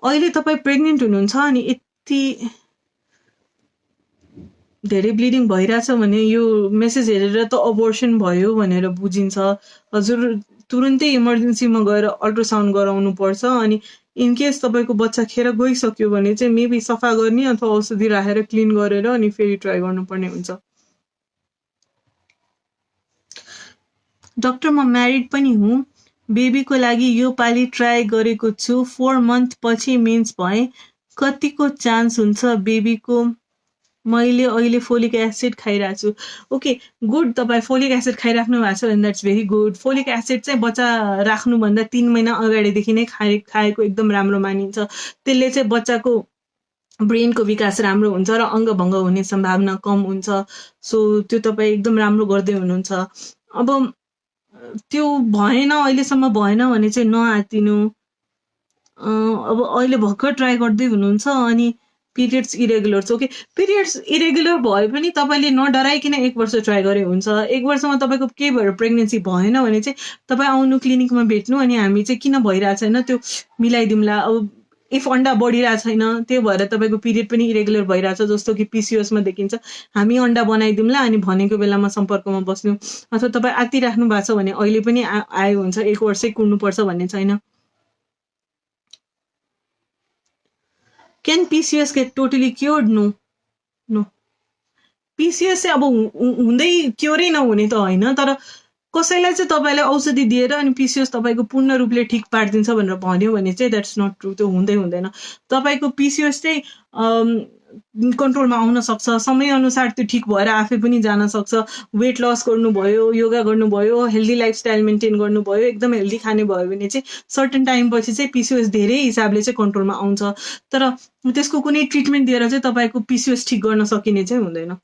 अहिले तपाईँ प्रेग्नेन्ट हुनुहुन्छ अनि यति धेरै ब्लिडिङ भइरहेछ भने यो मेसेज हेरेर त अबोर्सन भयो भनेर बुझिन्छ। हजुर तुरुन्तै इमर्जेन्सीमा गएर अल्ट्रासाउन्ड गराउनु पर्छ, अनि इनकेस तपाईँको बच्चा खेर गइसक्यो भने चाहिँ मेबी सफा गर्ने अथवा औषधि राखेर क्लिन गरेर अनि फेरि ट्राई गर्नुपर्ने हुन्छ। डक्टर म म्यारिड पनि हुँ, बेबीको लागि यो पालि ट्राई गरेको छु, 4 मन्थ पछि मिन्स भए, कतिको चान्स हुन्छ बेबीको? मैले अहिले फोलिक एसिड खाइरहेको छु। ओके गुड, तपाईँ फोलिक एसिड खाइराख्नु भएको छ भने that's very good. Folic acid चाहिँ बच्चा राख्नुभन्दा 3 महिना अगाडिदेखि नै खाएको एकदम राम्रो मानिन्छ। त्यसले चाहिँ बच्चाको ब्रेनको विकास राम्रो हुन्छ र अङ्गभङ्ग हुने सम्भावना कम हुन्छ। सो त्यो तपाईँ एकदम राम्रो गर्दै हुनुहुन्छ। अब त्यो भएन, अहिलेसम्म भएन भने चाहिँ नआत्तिनु। अब अहिले भर्खर ट्राई गर्दै हुनुहुन्छ अनि पिरियड्स इरेगुलर छ। ओके, पिरियड्स इरेगुलर भए पनि तपाईँले नडराइकन 1 वर्ष ट्राई गरे हुन्छ। 1 वर्षमा तपाईँको केही भएर प्रेग्नेन्सी भएन भने चाहिँ तपाईँ आउनु क्लिनिकमा भेट्नु, अनि हामी चाहिँ किन भइरहेको छैन त्यो मिलाइदिउँला। अब इफ अन्डा बढिरहेको छैन त्यो भएर तपाईँको पिरियड पनि इरेगुलर भइरहेछ जस्तो कि पिसिओसमा देखिन्छ, हामी अन्डा बनाइदिउँला अनि भनेको बेलामा सम्पर्कमा बस्नु। अथवा तपाईँ आत्तिराख्नु भएको छ भने अहिले पनि आयो हुन्छ, 1 वर्षै कुर्नुपर्छ भन्ने छैन। Can PCOS get totally cured? No. PCOS चाहिँ अब हुँदै क्योरै नहुने त होइन, तर कसैलाई चाहिँ तपाईँलाई औषधि दिएर अनि PCOS तपाईँको पूर्ण रूपले ठिक पारिदिन्छ भनेर भन्यो भने चाहिँ द्याट्स नट ट्रु, त्यो हुँदै हुँदैन। तपाईँको PCOS चाहिँ कन्ट्रोलमा आउन सक्छ, समयअनुसार त्यो ठिक भएर आफै पनि जान सक्छ। वेट लस गर्नुभयो, योगा गर्नुभयो, हेल्दी लाइफस्टाइल मेन्टेन गर्नुभयो, एकदम हेल्दी खाने भयो भने चाहिँ सर्टेन टाइम पछि चाहिँ PCOS धेरै हिसाबले चाहिँ कन्ट्रोलमा आउँछ। तर त्यसको कुनै ट्रिटमेन्ट दिएर चाहिँ तपाईँको PCOS ठिक गर्न सकिने चाहिँ हुँदैन।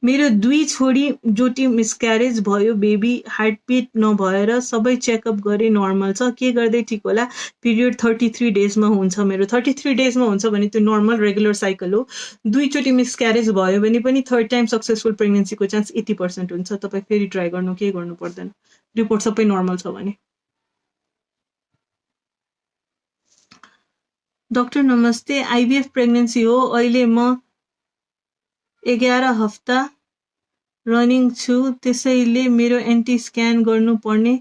मेरो 2 छोरी जोटी मिसक्यारेज भयो, बेबी हार्टबिट नभएर सबै चेकअप गरे नर्मल छ, के गर्दै ठिक होला? पिरियड 33 डेजमा हुन्छ मेरो। 33 डेजमा हुन्छ भने त्यो नर्मल रेगुलर साइकल हो। 2 चोटि मिसक्यारेज भयो भने पनि 3rd टाइम सक्सेसफुल प्रेग्नेन्सीको चान्स 80% हुन्छ। तपाईँ फेरि ट्राई गर्नु, केही गर्नु पर्दैन। रिपोर्ट सबै नर्मल छ भने। डाक्टर नमस्ते, आइभीएफ प्रेग्नेन्सी हो, अहिले म 11 हप्ता रनिङ छु, त्यसैले मेरो एन्टी स्क्यान गर्नुपर्ने,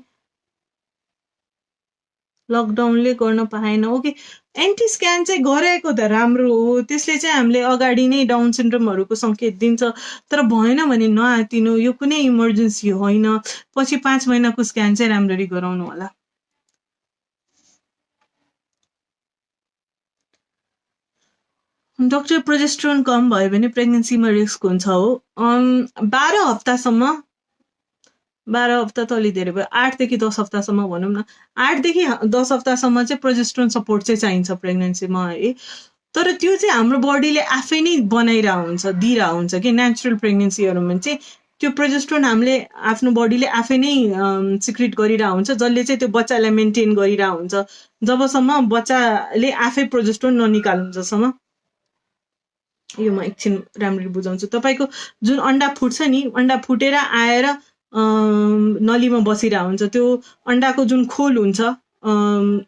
लकडाउनले गर्न पाएन। ओके, एन्टी स्क्यान चाहिँ गरेको त राम्रो हो, त्यसले चाहिँ हामीले अगाडि नै डाउन सिन्ड्रोमहरूको सङ्केत दिन्छ, तर भएन भने नआतिनु, यो कुनै इमर्जेन्सी होइन, पछि 5 महिनाको स्क्यान चाहिँ राम्ररी गराउनु होला। डाक्टर, प्रोजेस्टेरोन कम भयो भने प्रेग्नेन्सीमा रिस्क हुन्छ हो? 12 हप्तासम्म, 12 हप्ता त अलि धेरै भयो, 8 देखि 10 हप्तासम्म भनौँ न, 8 देखि 10 हप्तासम्म चाहिँ प्रोजेस्टेरोन सपोर्ट चाहिँ चाहिन्छ प्रेग्नेन्सीमा है। तर त्यो चाहिँ हाम्रो बडीले आफै नै बनाइरहेको हुन्छ, दिइरहेको हुन्छ कि नेचुरल प्रेग्नेन्सीहरूमा चाहिँ त्यो प्रोजेस्टेरोन हामीले आफ्नो बडीले आफै नै सिक्रिट गरिरहेको हुन्छ, जसले चाहिँ त्यो बच्चालाई मेन्टेन गरिरहेको हुन्छ जबसम्म बच्चाले आफै प्रोजेस्टेरोन ननिकालुन्जेलसम्म। यो म एकछिन राम्ररी बुझाउँछु। तपाईँको जुन अन्डा फुट्छ नि, अन्डा फुटेर आएर नलीमा बसिरहेको हुन्छ, त्यो अन्डाको जुन खोल हुन्छ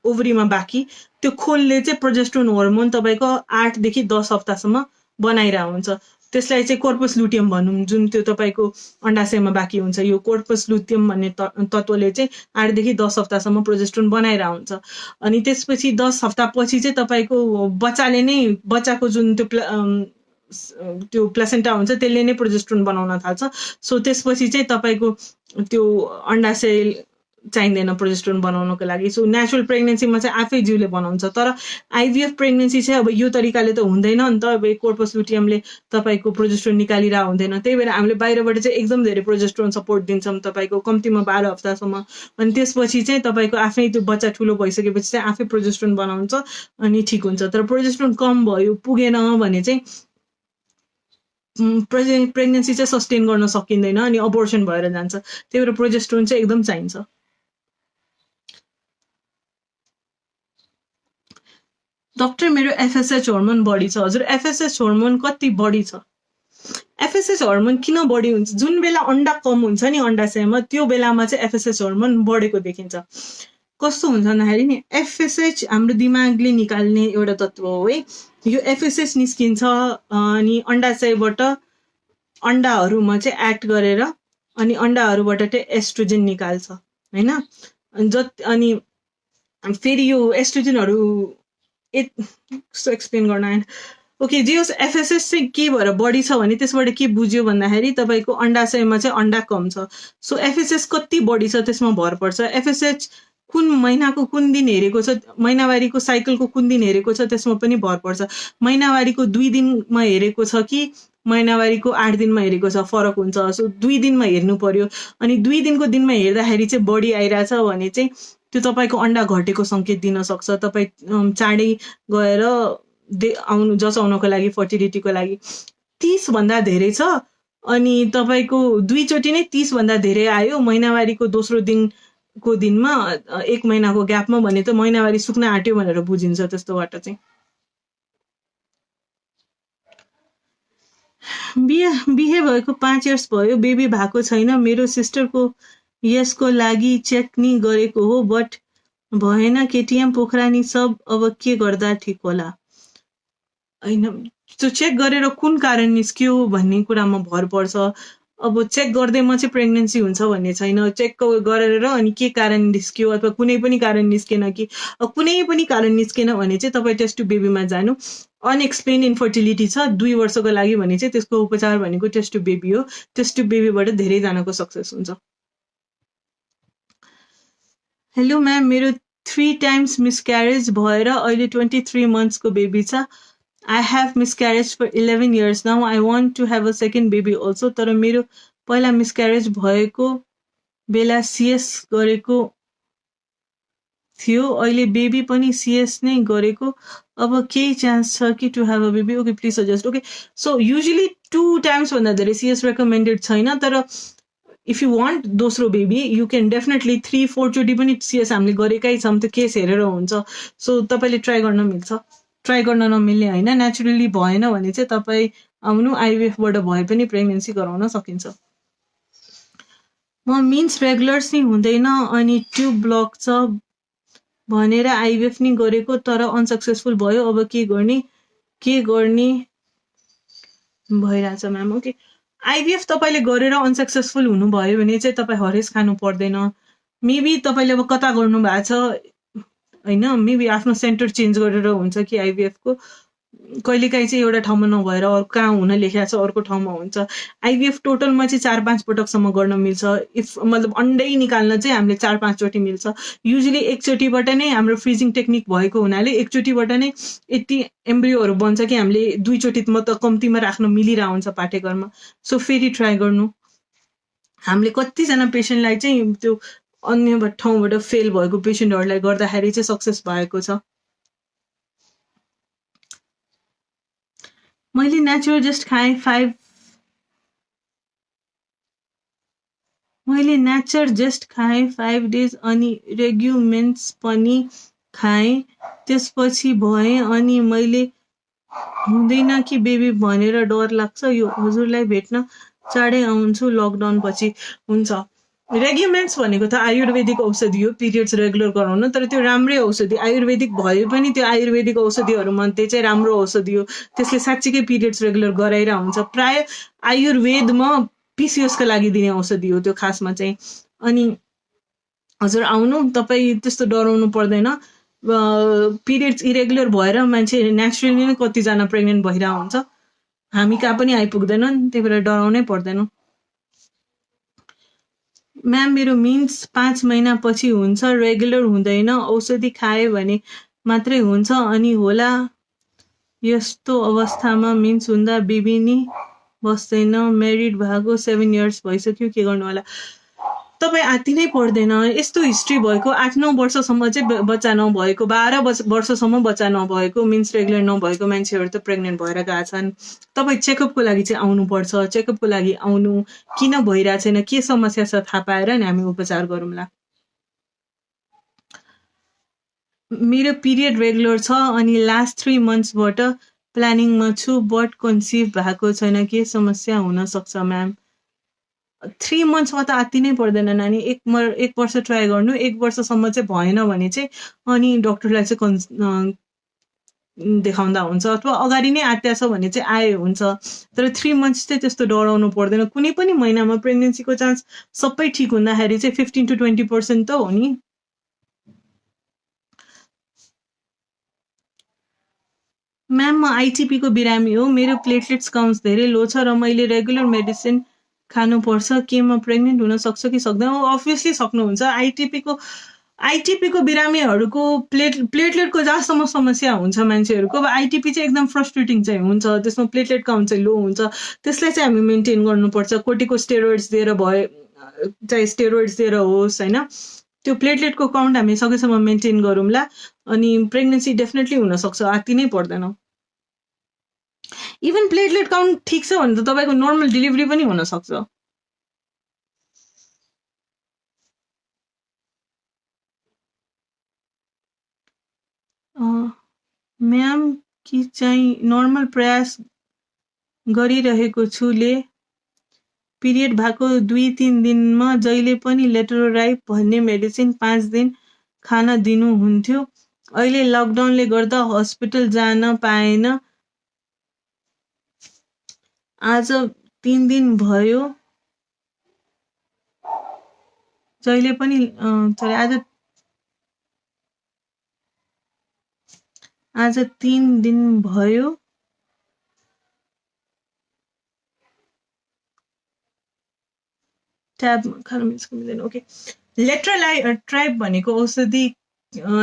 ओभरीमा बाँकी, त्यो खोलले चाहिँ प्रोजेस्टेरोन हर्मोन तपाईँको 8 देखि 10 हप्तासम्म बनाइरहेको हुन्छ। त्यसलाई चाहिँ कोर्पस लुटियम भनौँ, जुन त्यो तपाईँको अन्डाशयमा बाँकी हुन्छ, यो कोर्पस लुटियम भन्ने तत्त्वले चाहिँ 8 देखि 10 हप्तासम्म प्रोजेस्टेरोन बनाइरहेको हुन्छ। अनि त्यसपछि 10 हप्तापछि चाहिँ तपाईँको बच्चाले नै, बच्चाको जुन त्यो प्लेसेन्टा हुन्छ त्यसले नै प्रोजेस्टेरोन बनाउन थाल्छ। सो त्यसपछि चाहिँ तपाईँको त्यो अन्डाशय चाहिँदैन प्रोजेस्टेरोन बनाउनको लागि। सो नेचुरल प्रेग्नेन्सीमा चाहिँ आफै जिउले बनाउँछ, तर आइभीएफ प्रेग्नेन्सी चाहिँ अब यो तरिकाले त हुँदैन नि त, अब कोर्पस लुटियमले तपाईँको प्रोजेस्टेरोन निकालिरहेको हुँदैन, त्यही भएर हामीले बाहिरबाट चाहिँ एकदम धेरै प्रोजेस्टेरोन सपोर्ट दिन्छौँ तपाईँको कम्तीमा 12 हप्तासम्म। अनि त्यसपछि चाहिँ तपाईँको आफै त्यो बच्चा ठुलो भइसकेपछि चाहिँ आफै प्रोजेस्टेरोन बनाउँछ अनि ठिक हुन्छ। तर प्रोजेस्टेरोन कम भयो, पुगेन भने चाहिँ प्रेग्नेन्सी चाहिँ सस्टेन गर्न सकिँदैन अनि अबोर्सन भएर जान्छ, त्यही भएर प्रोजेस्टेरोन चाहिँ एकदम चाहिन्छ। डाक्टर, मेरो एफएसएच हर्मोन बढी छ। हजुर, एफएसएच हर्मोन कति बढी छ? एफएसएच हर्मोन किन बढी हुन्छ? जुन बेला अन्डा कम हुन्छ नि अन्डाशयमा, त्यो बेलामा चाहिँ एफएसएच हर्मोन बढेको देखिन्छ। कस्तो हुन्छ भन्दाखेरि नि, एफएसएच हाम्रो दिमागले निकाल्ने एउटा तत्त्व हो है। यो एफएसएच निस्किन्छ अनि अन्डाशयबाट अन्डाहरूमा चाहिँ एक्ट गरेर अनि अन्डाहरूबाट चाहिँ एस्ट्रोजन निकाल्छ होइन। अनि फेरि यो एस्ट्रोजनहरू एक्सप्लेन गर्न आएन। ओके, जे होस्, एफएसएस चाहिँ के भएर बढी छ भने त्यसबाट के बुझ्यो भन्दाखेरि तपाईँको अन्डाशयमा चाहिँ अन्डा कम छ। सो एफएसएस कति बढी छ त्यसमा भर पर्छ। एफएसएच कुन महिनाको कुन दिन हेरेको छ, महिनावारीको साइकलको कुन दिन हेरेको छ त्यसमा पनि भर पर्छ। महिनावारीको 2 दिनमा हेरेको छ कि महिनावारीको 8 दिनमा हेरेको छ, फरक हुन्छ। सो 2 दिनमा हेर्नु पर्यो। अनि 2 दिनको दिनमा हेर्दाखेरि चाहिँ बढी आइरहेछ भने चाहिँ त्यो तपाईँको अन्डा घटेको सङ्केत दिन सक्छ। तपाईँ चाँडै गएर जचाउनको लागि, फर्टिलिटीको लागि 30 भन्दा धेरै छ अनि तपाईँको 2 चोटि नै 30 भन्दा धेरै आयो महिनावारीको दोस्रो दिनको दिनमा 1 महिनाको ग्यापमा भने त महिनावारी सुक्न आँट्यो भनेर बुझिन्छ। त्यस्तोबाट चाहिँ बिहे भएको 5 इयर्स भयो, बेबी भएको छैन। मेरो सिस्टरको यसको लागि चेक नि गरेको हो, बट भएन, केटिएम पोखरानी सब। अब के गर्दा ठिक होला? होइन, त्यो चेक गरेर कुन कारण निस्क्यो भन्ने कुरामा भर पर्छ। अब चेक गर्दैमा चाहिँ प्रेग्नेन्सी हुन्छ भन्ने छैन। चेक गरेर अनि के कारण निस्क्यो अथवा कुनै पनि कारण निस्केन कि कुनै पनि कारण निस्केन भने चाहिँ तपाईँ टेस्ट ट्युब बेबीमा जानु। अनएक्सप्लेन इन्फर्टिलिटी छ 2 वर्षको लागि भने चाहिँ त्यसको उपचार भनेको टेस्ट ट्युब बेबी हो। टेस्ट ट्युब बेबीबाट धेरैजनाको सक्सेस हुन्छ। हेलो म्याम, मेरो 3 टाइम्स मिसक्यारेज भएर अहिले 23 मन्थ्सको बेबी छ। I have miscarriage for 11 years now. I want to have a second baby also. तर मेरो पहिला मिसक्यारेज भएको बेला CS गरेको थियो, अहिले बेबी पनि CS नै गरेको। अब केही चान्स छ कि to have a baby? Okay, please suggest. Okay, so usually 2 times भन्दा धेरै CS रेकमेन्डेड छैन, तर इफ यु वान्ट दोस्रो बेबी यु क्यान डेफिनेटली 3-4 चोटि पनि CS हामीले गरेकै छौँ, त्यो केस हेरेर हुन्छ। सो तपाईँले ट्राई गर्न मिल्छ। ट्राई गर्न नमिल्ने होइन, नेचुरली भएन भने चाहिँ तपाईँ आउनु, आइभीएफबाट भए पनि प्रेग्नेन्सी गराउन सकिन्छ। म मिन्स रेगुलर्स नै हुँदैन अनि ट्युब ब्लक छ भनेर आइभीएफ नि गरेको तर अनसक्सेसफुल भयो अब के गर्ने भइरहेछ म्याम ओके आइभीएफ तपाईँले गरेर अनसक्सेसफुल हुनुभयो भने चाहिँ तपाईँ हरेस खानु पर्दैन मेबी तपाईँले अब कता गर्नु भएको छ होइन मेबी आफ्नो सेन्टर चेन्ज गरेर हुन्छ कि आइभीएफको कहिलेकाहीँ चाहिँ एउटा ठाउँमा नभएर अरू कहाँ हुन लेखेको छ अर्को ठाउँमा हुन्छ आइभीएफ टोटलमा चाहिँ 4-5 पटकसम्म गर्न मिल्छ इफ मतलब अन्डै निकाल्न चाहिँ हामीले 4-5 चोटि मिल्छ युजली एकचोटिबाट नै हाम्रो फ्रिजिङ टेक्निक भएको हुनाले एकचोटिबाट नै यति एम्ब्रियोहरू बन्छ कि हामीले 2 चोटिमा त कम्तीमा राख्न मिलिरहेको हुन्छ पाठ्यक्रममा सो फेरि ट्राई गर्नु हामीले कतिजना पेसेन्टलाई चाहिँ त्यो अन्य ठाउँबाट फेल भएको पेसेन्टहरूलाई गर्दाखेरि चाहिँ सक्सेस भएको छ मैले नेचुरल जस्ट खाएँ 5 मैले नेचर जस्ट खाएँ 5 डेज अनि रेग्युमेन्ट्स पनि खाएँ त्यसपछि भएँ अनि मैले हुँदैन कि बेबी भनेर डर लाग्छ यो हजुरलाई भेट्न चाँडै आउँछु लकडाउन पछि हुन्छ रेग्युमेन्ट्स भनेको त आयुर्वेदिक औषधि हो पिरियड्स रेगुलर गराउन तर त्यो राम्रै औषधि आयुर्वेदिक भए पनि त्यो आयुर्वेदिक औषधिहरूमध्ये चाहिँ राम्रो औषधि हो त्यसले साँच्चीकै पिरियड्स रेगुलर गराइरहेको हुन्छ प्राय आयुर्वेदमा पिसिओसको लागि दिने औषधि हो त्यो खासमा चाहिँ अनि हजुर आउनु तपाईँ त्यस्तो डराउनु पर्दैन पिरियड्स इरेगुलर भएर मान्छे नेचुरली नै कतिजना प्रेग्नेन्ट भइरहेको हुन्छ हामी कहाँ पनि आइपुग्दैनन् त्यही भएर डराउनै पर्दैन म्याम मेरो मिन्स 5 महिनापछि हुन्छ रेगुलर हुँदैन औषधि खाए भने मात्रै हुन्छ अनि होला यस्तो अवस्थामा मिन्स हुँदा बेबी नि बस्दैन मेरिड भएको 7 इयर्स भइसक्यो के गर्नु होला तपाईँ आत्तिनै पर्दैन यस्तो हिस्ट्री भएको 8-9 वर्षसम्म चाहिँ बच्चा नभएको 12 वर्षसम्म बच्चा नभएको मिन्स रेगुलर नभएको मान्छेहरू त प्रेग्नेन्ट भएर गएका छन् तपाईँ चेकअपको लागि चाहिँ आउनुपर्छ चेकअपको लागि आउनु किन भइरहेको छैन के समस्या छ थाहा पाएर नि हामी उपचार गरौँला मेरो पिरियड रेगुलर छ अनि लास्ट 3 मन्थ्सबाट प्लानिङमा छु बट कन्सिभ भएको छैन के समस्या हुनसक्छ म्याम 3 मन्थ्समा त आत्ति नै पर्दैन नानी एक वर्ष ट्राई गर्नु 1 वर्षसम्म चाहिँ भएन भने चाहिँ अनि डक्टरलाई चाहिँ देखाउँदा हुन्छ अथवा अगाडि नै आत्या छ भने चाहिँ आए हुन्छ तर 3 मन्थ्स चाहिँ त्यस्तो डराउनु पर्दैन कुनै पनि महिनामा प्रेग्नेन्सीको चान्स सबै ठिक हुँदाखेरि चाहिँ 15 to 20% त हो नि म्याम म आइटिपीको बिरामी हो मेरो प्लेटलेट्स काउन्ट्स धेरै लो छ र मैले रेगुलर मेडिसिन खानुपर्छ के म प्रेग्नेन्ट हुन सक्छ कि सक्दैन अभियसली सक्नुहुन्छ आइटिपीको बिरामीहरूको प्लेटलेटको जहाँसम्म समस्या हुन्छ मान्छेहरूको अब आइटिपी चाहिँ एकदम फ्रस्ट्रेटिङ चाहिँ हुन्छ त्यसमा प्लेटलेट काउन्ट चाहिँ लो हुन्छ त्यसलाई चाहिँ हामी मेन्टेन गर्नुपर्छ कोर्टिको स्टेरोइड्स दिएर भए चाहे स्टेरोइड्स दिएर होस् होइन त्यो प्लेटलेटको काउन्ट हामी सकेसम्म मेन्टेन गरौँला अनि प्रेग्नेन्सी डेफिनेटली हुनसक्छ आत्ति नै पर्दैन इभन प्लेटलेट काउन्ट ठिक छ भने त तपाईँको नर्मल डेलिभरी पनि हुनसक्छ म्याम कि चाहिँ नर्मल प्रयास गरिरहेको छु ले पिरियड भएको 2-3 दिनमा जहिले पनि लेटरोराइप भन्ने मेडिसिन 5 दिन खान दिनुहुन्थ्यो अहिले लकडाउनले गर्दा हस्पिटल जान पाएन आज 3 दिन भयो जहिले पनि आज 3 दिन भयो ट्याब खान मिल्दैन ओके लेट्रोट्राइप भनेको औषधि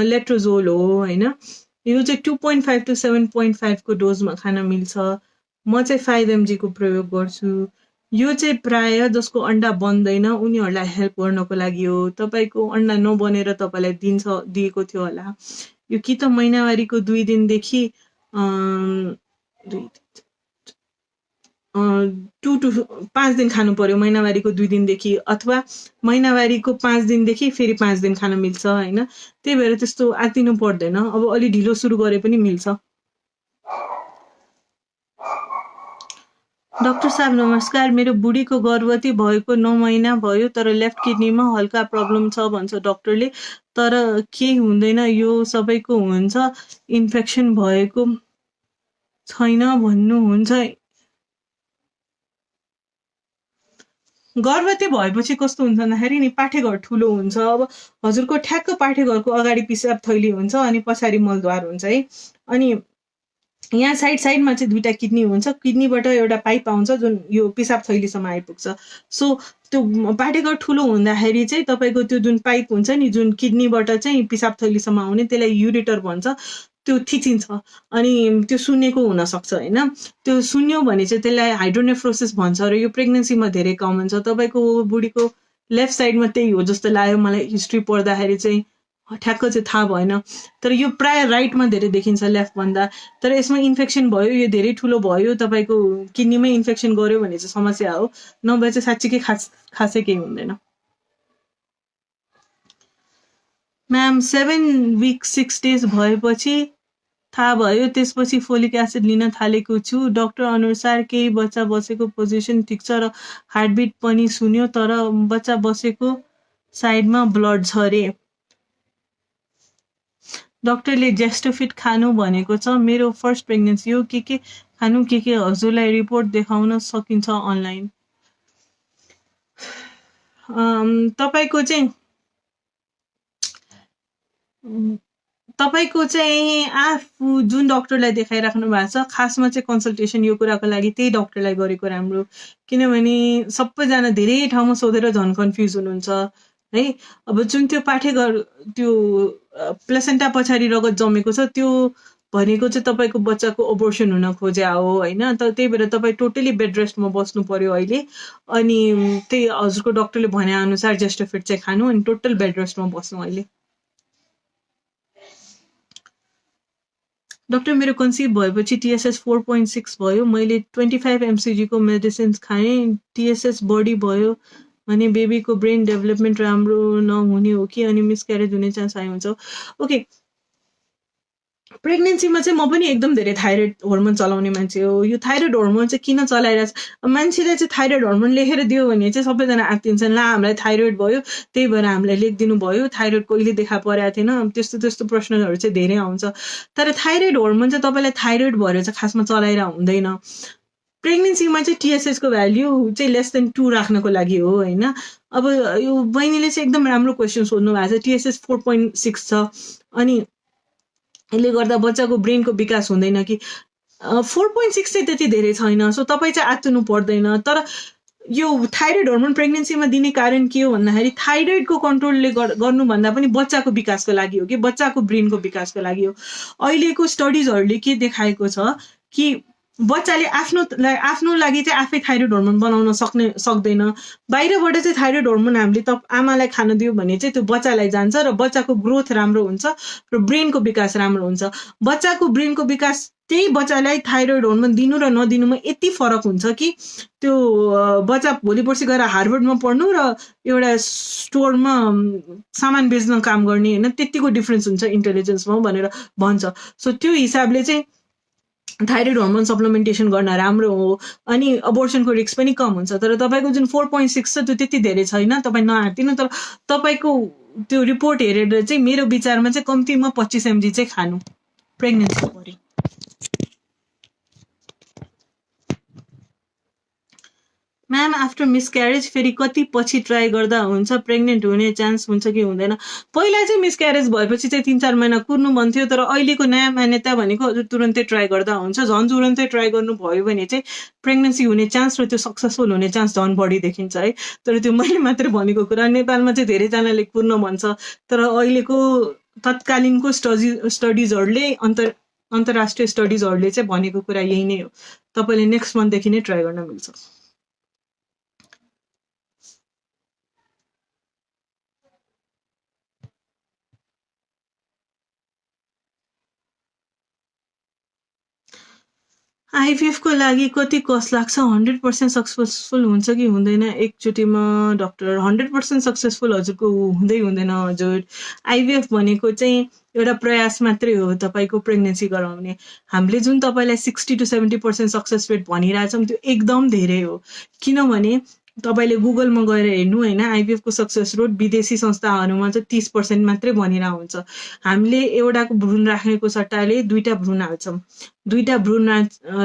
लेट्रोजोल हो होइन यो चाहिँ 2.5 to 7.5 को डोजमा खान मिल्छ म चाहिँ 5 mg को प्रयोग गर्छु यो चाहिँ प्राय जसको अन्डा बन्दैन उनीहरूलाई हेल्प गर्नको लागि हो तपाईँको अन्डा नबनेर तपाईँलाई दिएको थियो होला यो कि त महिनावारीको 2 दिनदेखि 2 to 5 दिन खानु पर्यो महिनावारीको 2 दिनदेखि अथवा महिनावारीको 5 दिनदेखि फेरि 5 दिन खान मिल्छ होइन त्यही भएर त्यस्तो आत्तिनु पर्दैन अब अलि ढिलो सुरु गरे पनि मिल्छ डाक्टर साहब नमस्कार, मेरो बुढीको गर्भवती भएको 9 महिना भयो तर लेफ्ट किडनीमा हल्का प्रब्लम छ भन्छ डाक्टरले, तर केही हुँदैन, यो सबैको हुन्छ, इन्फेक्सन भएको छैन भन्नुहुन्छ। गर्भवती भएपछि कस्तो हुन्छ भन्दाखेरि नि पाठेघर ठुलो हुन्छ। अब हजुरको ठ्याक्क पाठेघरको अगाडि पिसाब थैली हुन्छ अनि पछाडि मलद्वार हुन्छ है। अनि यहाँ साइडमा चाहिँ 2टा किडनी हुन्छ, किडनीबाट एउटा पाइप आउँछ जुन यो पिसाब थैलीसम्म आइपुग्छ। सो त्यो पाठेघर ठुलो हुँदाखेरि चाहिँ तपाईँको त्यो जुन पाइप हुन्छ नि, जुन किडनीबाट चाहिँ पिसाब थैलीसम्म आउने, त्यसलाई युरेटर भन्छ, त्यो थिचिन्छ अनि त्यो सुन्निएको हुनसक्छ होइन। त्यो सुन्यो भने चाहिँ त्यसलाई हाइड्रोनेफ्रोसिस भन्छ र यो प्रेग्नेन्सीमा धेरै कमन छ। तपाईँको बुढीको लेफ्ट साइडमा त्यही हो जस्तो लाग्यो मलाई, हिस्ट्री पढ्दाखेरि चाहिँ ठ्याक्क चाहिँ थाहा भएन, तर यो प्राय राइटमा धेरै देखिन्छ लेफ्टभन्दा। तर यसमा इन्फेक्सन भयो, यो धेरै ठुलो भयो, तपाईँको किडनीमै इन्फेक्सन गर्यो भने चाहिँ समस्या हो, नभए चाहिँ साँच्चीकै खासै केही हुँदैन। म्याम 7 weeks 6 days भएपछि थाहा भयो, त्यसपछि फोलिक एसिड लिन थालेको छु। डाक्टर अनुसार केही बच्चा बसेको पोजिसन ठिक छ र हार्टबिट पनि सुन्यो, तर बच्चा बसेको साइडमा ब्लड छ रे। डाक्टरले जेस्टोफिट खानु भनेको छ। मेरो फर्स्ट प्रेग्नेन्सी हो, के खानु, के हजुरलाई रिपोर्ट देखाउन सकिन्छ अनलाइन। तपाईँको चाहिँ आफू जुन डक्टरलाई देखाइराख्नु भएको छ, खासमा चाहिँ कन्सल्टेसन यो कुराको लागि त्यही डक्टरलाई गरेको राम्रो, किनभने सबैजना धेरै ठाउँमा सोधेर झन् कन्फ्युज हुनुहुन्छ है। अब जुन त्यो पाठेघर त्यो प्लेसेन्टा पछाडि रगत जमेको छ, त्यो भनेको चाहिँ तपाईँको बच्चाको अबोर्सन हुन खोज्या हो होइन। त त्यही भएर तपाईँ टोटली बेड रेस्टमा बस्नु पर्यो अहिले। अनि त्यही हजुरको डक्टरले भने अनुसार जेस्टोफिट चाहिँ खानु अनि टोटल बेड रेस्टमा बस्नु अहिले। डाक्टर मेरो कन्सिभ भएपछि टिएसएस 4.6 भयो, मैले 25 mcg को मेडिसिन्स खाएँ, टिएसएस बढी भयो भने बेबीको ब्रेन डेभलपमेन्ट राम्रो नहुने हो कि, अनि मिसक्यारेज हुने चान्स हाई हुन्छ। ओके, प्रेग्नेन्सीमा चाहिँ म पनि एकदम धेरै थाइरोइड हर्मोन चलाउने मान्छे हो। यो थाइरोइड हर्मोन चाहिँ किन चलाइरहेछ, मान्छेले चाहिँ थाइरोइड हर्मोन लेखेर दियो भने चाहिँ सबैजना आत्तिन्छन्, ला हामीलाई थाइरोइड भयो त्यही भएर हामीलाई लेखिदिनु भयो, थाइरोइड कहिले देखा परेको थिएन, त्यस्तो प्रश्नहरू चाहिँ धेरै आउँछ। तर थाइरोइड हर्मोन चाहिँ तपाईँलाई थाइरोइड भएर चाहिँ खासमा चलाइरहेको हुँदैन। प्रेग्नेन्सीमा चाहिँ टिएसएसको भ्याल्यु चाहिँ लेस देन 2 राख्नको लागि हो होइन। अब यो बहिनीले चाहिँ एकदम राम्रो क्वेसन सोध्नु भएको छ। टिएसएस 4.6 छ अनि यसले गर्दा बच्चाको ब्रेनको विकास हुँदैन कि। 4.6 चाहिँ त्यति धेरै छैन, सो तपाईँ चाहिँ आत्तिनु पर्दैन। तर यो थाइरोइड हर्मोन प्रेग्नेन्सीमा दिने कारण के हो भन्दाखेरि थाइरोइडको कन्ट्रोलले गर्नुभन्दा पनि बच्चाको विकासको लागि हो कि बच्चाको ब्रेनको विकासको लागि हो। अहिलेको स्टडिजहरूले के देखाएको छ कि बच्चाले आफ्नो लागि चाहिँ आफै थाइरोइड हर्मोन बनाउन सक्दैन। बाहिरबाट चाहिँ थाइरोइड हर्मोन हामीले आमालाई खान दियो भने चाहिँ त्यो बच्चालाई जान्छ र बच्चाको ग्रोथ राम्रो हुन्छ र ब्रेनको विकास राम्रो हुन्छ। बच्चाको ब्रेनको विकास त्यही बच्चालाई थाइरोइड हर्मोन दिनु र नदिनुमा यति फरक हुन्छ कि त्यो बच्चा भोलि पर्सि गएर हार्वर्डमा पढ्नु र एउटा स्टोरमा सामान बेच्न काम गर्ने होइन, त्यतिको डिफ्रेन्स हुन्छ इन्टेलिजेन्समा भनेर भन्छ। सो त्यो हिसाबले चाहिँ थाइरोइड हर्मोन सप्लिमेन्टेसन गर्न राम्रो हो अनि अबोर्सनको रिस्क पनि कम हुन्छ। तर तपाईँको जुन 4.6 छ त्यो त्यति धेरै छैन, तपाईँ नआत्तिनु। तर तपाईँको त्यो रिपोर्ट हेरेर चाहिँ मेरो विचारमा चाहिँ कम्तीमा 25 mg चाहिँ खानु प्रेग्नेन्सी पऱ्यो। म्याम आफ्टर मिसक्यारेज फेरि कति पछि ट्राई गर्दा हुन्छ, प्रेग्नेन्ट हुने चान्स हुन्छ कि हुँदैन? पहिला चाहिँ मिसक्यारेज भएपछि चाहिँ 3-4 महिना कुर्नु भन्थ्यो, तर अहिलेको नयाँ मान्यता भनेको हजुर तुरन्तै ट्राई गर्दा हुन्छ। झन् तुरन्तै ट्राई गर्नुभयो भने चाहिँ प्रेग्नेन्सी हुने चान्स र त्यो सक्सेसफुल हुने चान्स झन् बढी देखिन्छ है। तर त्यो मैले मात्र भनेको कुरा, नेपालमा चाहिँ धेरैजनाले कुर्न भन्छ, तर अहिलेको तत्कालीनको स्टडिजहरूले अन्तर्राष्ट्रिय स्टडिजहरूले चाहिँ भनेको कुरा यही नै हो। तपाईँले नेक्स्ट मन्थदेखि नै ट्राई गर्न मिल्छ। आइभीएफ को लागि कति कस्ट लाग्छ? 100% सक्सेसफुल हुन्छ कि हुँदैन? एकचोटिमा डक्टर 100% सक्सेसफुल हजुरको हुँदै हुँदैन हजुर। आइभीएफ भनेको चाहिँ एउटा प्रयास मात्रै हो तपाईँको प्रेग्नेन्सी गराउने। हामीले जुन तपाईँलाई 60 to 70% सक्सेस रेट भनिरहेछौँ त्यो एकदम धेरै हो। किनभने तपाईँले गुगलमा गएर हेर्नु होइन, आइभीएफको सक्सेस रेट विदेशी संस्थाहरूमा चाहिँ 30% मात्रै भनिरहेको हुन्छ। हामीले एउटाको भ्रूण राख्नेको सट्टाले 2टा भ्रूण हाल्छौँ। 2टा भ्रूण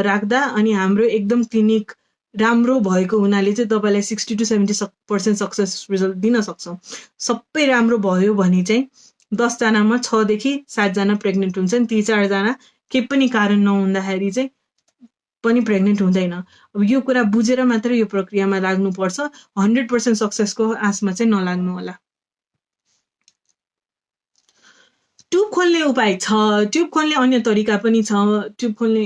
राख्दा अनि हाम्रो एकदम क्लिनिक राम्रो भएको हुनाले चाहिँ तपाईँलाई 60 to 70% सक्सेस रिजल्ट दिन सक्छौँ। सबै राम्रो भयो भने चाहिँ 10 जनामा 6 देखि 7 जना प्रेग्नेन्ट हुन्छन्। ती 4 जना केही पनि कारण नहुँदाखेरि चाहिँ पनि प्रेग्नेन्ट हुँदैन। अब यो कुरा बुझेर मात्रै यो प्रक्रियामा लाग्नुपर्छ। 100% सक्सेसको आशमा चाहिँ नलाग्नु होला। ट्युब खोल्ने उपाय छ, ट्युब खोल्ने अन्य तरिका पनि छ। ट्युब खोल्ने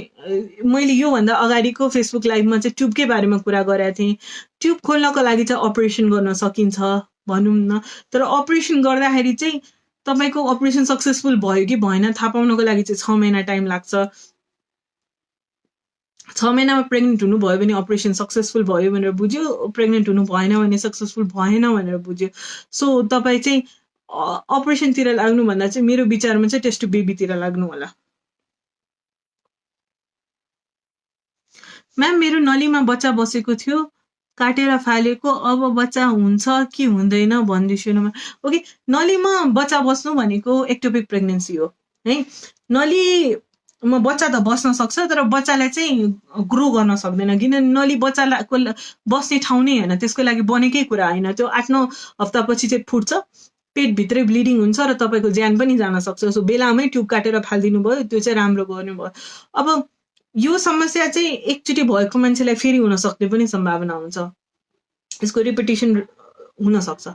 मैले योभन्दा अगाडिको फेसबुक लाइभमा चाहिँ ट्युबकै बारेमा कुरा गरेको थिएँ। ट्युब खोल्नको लागि चाहिँ अपरेसन गर्न सकिन्छ भनौँ न, तर अपरेसन गर्दाखेरि चाहिँ तपाईँको अपरेसन सक्सेसफुल भयो कि भएन थाहा पाउनको लागि चाहिँ 6 महिना टाइम लाग्छ। 6 महिनामा प्रेग्नेन्ट हुनुभयो भने अपरेसन सक्सेसफुल भयो भनेर बुझ्यो, प्रेग्नेन्ट हुनु भएन भने सक्सेसफुल भएन भनेर बुझ्यो। सो तपाईँ चाहिँ अपरेसनतिर लाग्नुभन्दा चाहिँ मेरो विचारमा चाहिँ टेस्ट टु बेबीतिर लाग्नु होला। म्याम मेरो नलीमा बच्चा बसेको थियो, काटेर फालेको, अब बच्चा हुन्छ कि हुँदैन भनिदिन्छु न। ओके, नलीमा बच्चा बस्नु भनेको एक्टोपिक प्रेग्नेन्सी हो है। नलीमा बच्चा त बस्न सक्छ तर बच्चालाई चाहिँ ग्रो गर्न सक्दैन, किनभने नली बच्चाको बस्ने ठाउँ नै होइन, त्यसको लागि बनेकै कुरा होइन। त्यो 8-9 हप्तापछि चाहिँ फुट्छ, पेटभित्रै ब्लिडिङ हुन्छ र तपाईँको ज्यान पनि जान सक्छ। सो बेलामै ट्युब काटेर फालिदिनु भयो, त्यो चाहिँ राम्रो गर्नुभयो। अब यो समस्या चाहिँ एकचोटि भएको मान्छेलाई फेरि हुन सक्ने पनि सम्भावना हुन्छ, यसको रिपिटेसन हुन सक्छ।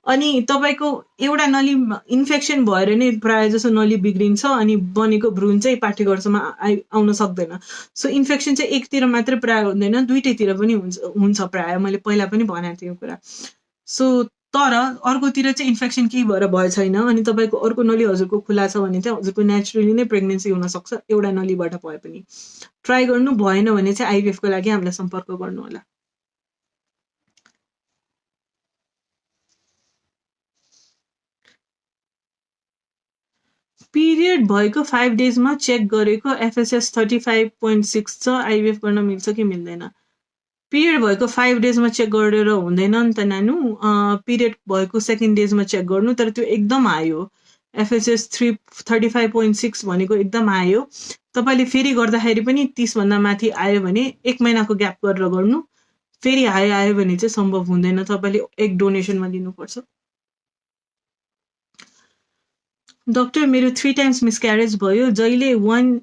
अनि तपाईँको एउटा नली इन्फेक्सन भएर नै प्रायः जसो नली बिग्रिन्छ अनि बनेको भ्रूण चाहिँ पाठ्यवर्षमा आउन सक्दैन। सो इन्फेक्सन चाहिँ एकतिर मात्रै प्रायः हुँदैन, दुईटैतिर पनि हुन्छ प्रायः। मैले पहिला पनि भनेको थिएँ यो कुरा। सो तर अर्कोतिर चाहिँ इन्फेक्सन केही भएर भए छैन अनि तपाईँको अर्को नली हजुरको खुला छ भने चाहिँ हजुरको नेचुरली नै प्रेग्नेन्सी हुनसक्छ एउटा नलीबाट भए पनि। ट्राई गर्नु भएन भने चाहिँ आइभीएफको लागि हामीलाई सम्पर्क गर्नु होला। पिरियड भएको 5 डेजमा चेक गरेको एफएसएस 35.6 छ, आइभीएफ गर्न मिल्छ कि मिल्दैन? पिरियड भएको 5 डेजमा चेक गरेर हुँदैन नि त नानु। पिरियड भएको 2nd डेजमा चेक गर्नु, तर त्यो एकदम हाई हो। एफएसएस 35.6 भनेको एकदम हाई हो। तपाईँले फेरि गर्दाखेरि पनि 30 भन्दा माथि आयो भने 1 महिनाको ग्याप गरेर गर्नु। फेरि हाई आयो भने चाहिँ सम्भव हुँदैन, तपाईँले एग डोनेसनमा लिनुपर्छ। डक्टर मेरो 3 टाइम्स मिसक्यारेज भयो, जहिले 1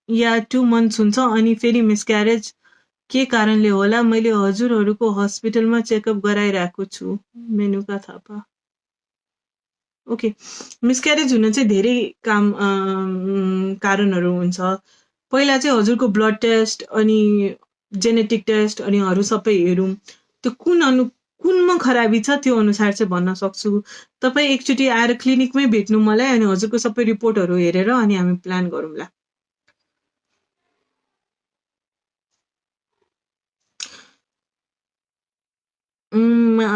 या 2 मन्थ्स हुन्छ अनि फेरि मिसक्यारेज के कारणले होला? मैले हजुरहरूको हस्पिटलमा चेकअप गराइरहेको छु। मेनुका थापा। ओके, मिसक्यारेज हुन चाहिँ धेरै कारणहरू हुन्छ। पहिला चाहिँ हजुरको ब्लड टेस्ट अनि जेनेटिक टेस्ट अनि अरू सबै हेरौँ, त्यो कुनमा खराबी छ त्यो अनुसार चाहिँ भन्न सक्छु। तपाईँ एकचोटि आएर क्लिनिकमै भेट्नु मलाई अनि हजुरको सबै रिपोर्टहरू हेरेर अनि हामी प्लान गरौँला।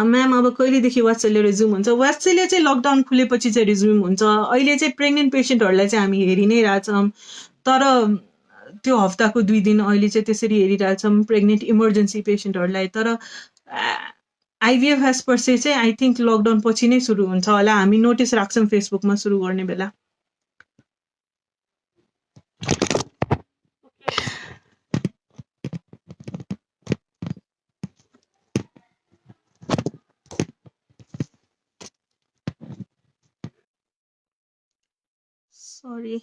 म्याम अब कहिलेदेखि वात्सल्य रिज्युम हुन्छ? वात्सल्य चाहिँ लकडाउन खुलेपछि चाहिँ रिज्युम हुन्छ। अहिले चाहिँ प्रेग्नेन्ट पेसेन्टहरूलाई चाहिँ हामी हेरि नै रहेछौँ, तर त्यो हप्ताको 2 दिन अहिले चाहिँ त्यसरी हेरिरहेछौँ प्रेग्नेन्ट इमर्जेन्सी पेसेन्टहरूलाई। तर आइभीएफ एज पर से चाहिँ आई थिङ्क लकडाउन पछि नै सुरु हुन्छ होला। हामी नोटिस राख्छौँ फेसबुकमा सुरु गर्ने बेला। सरी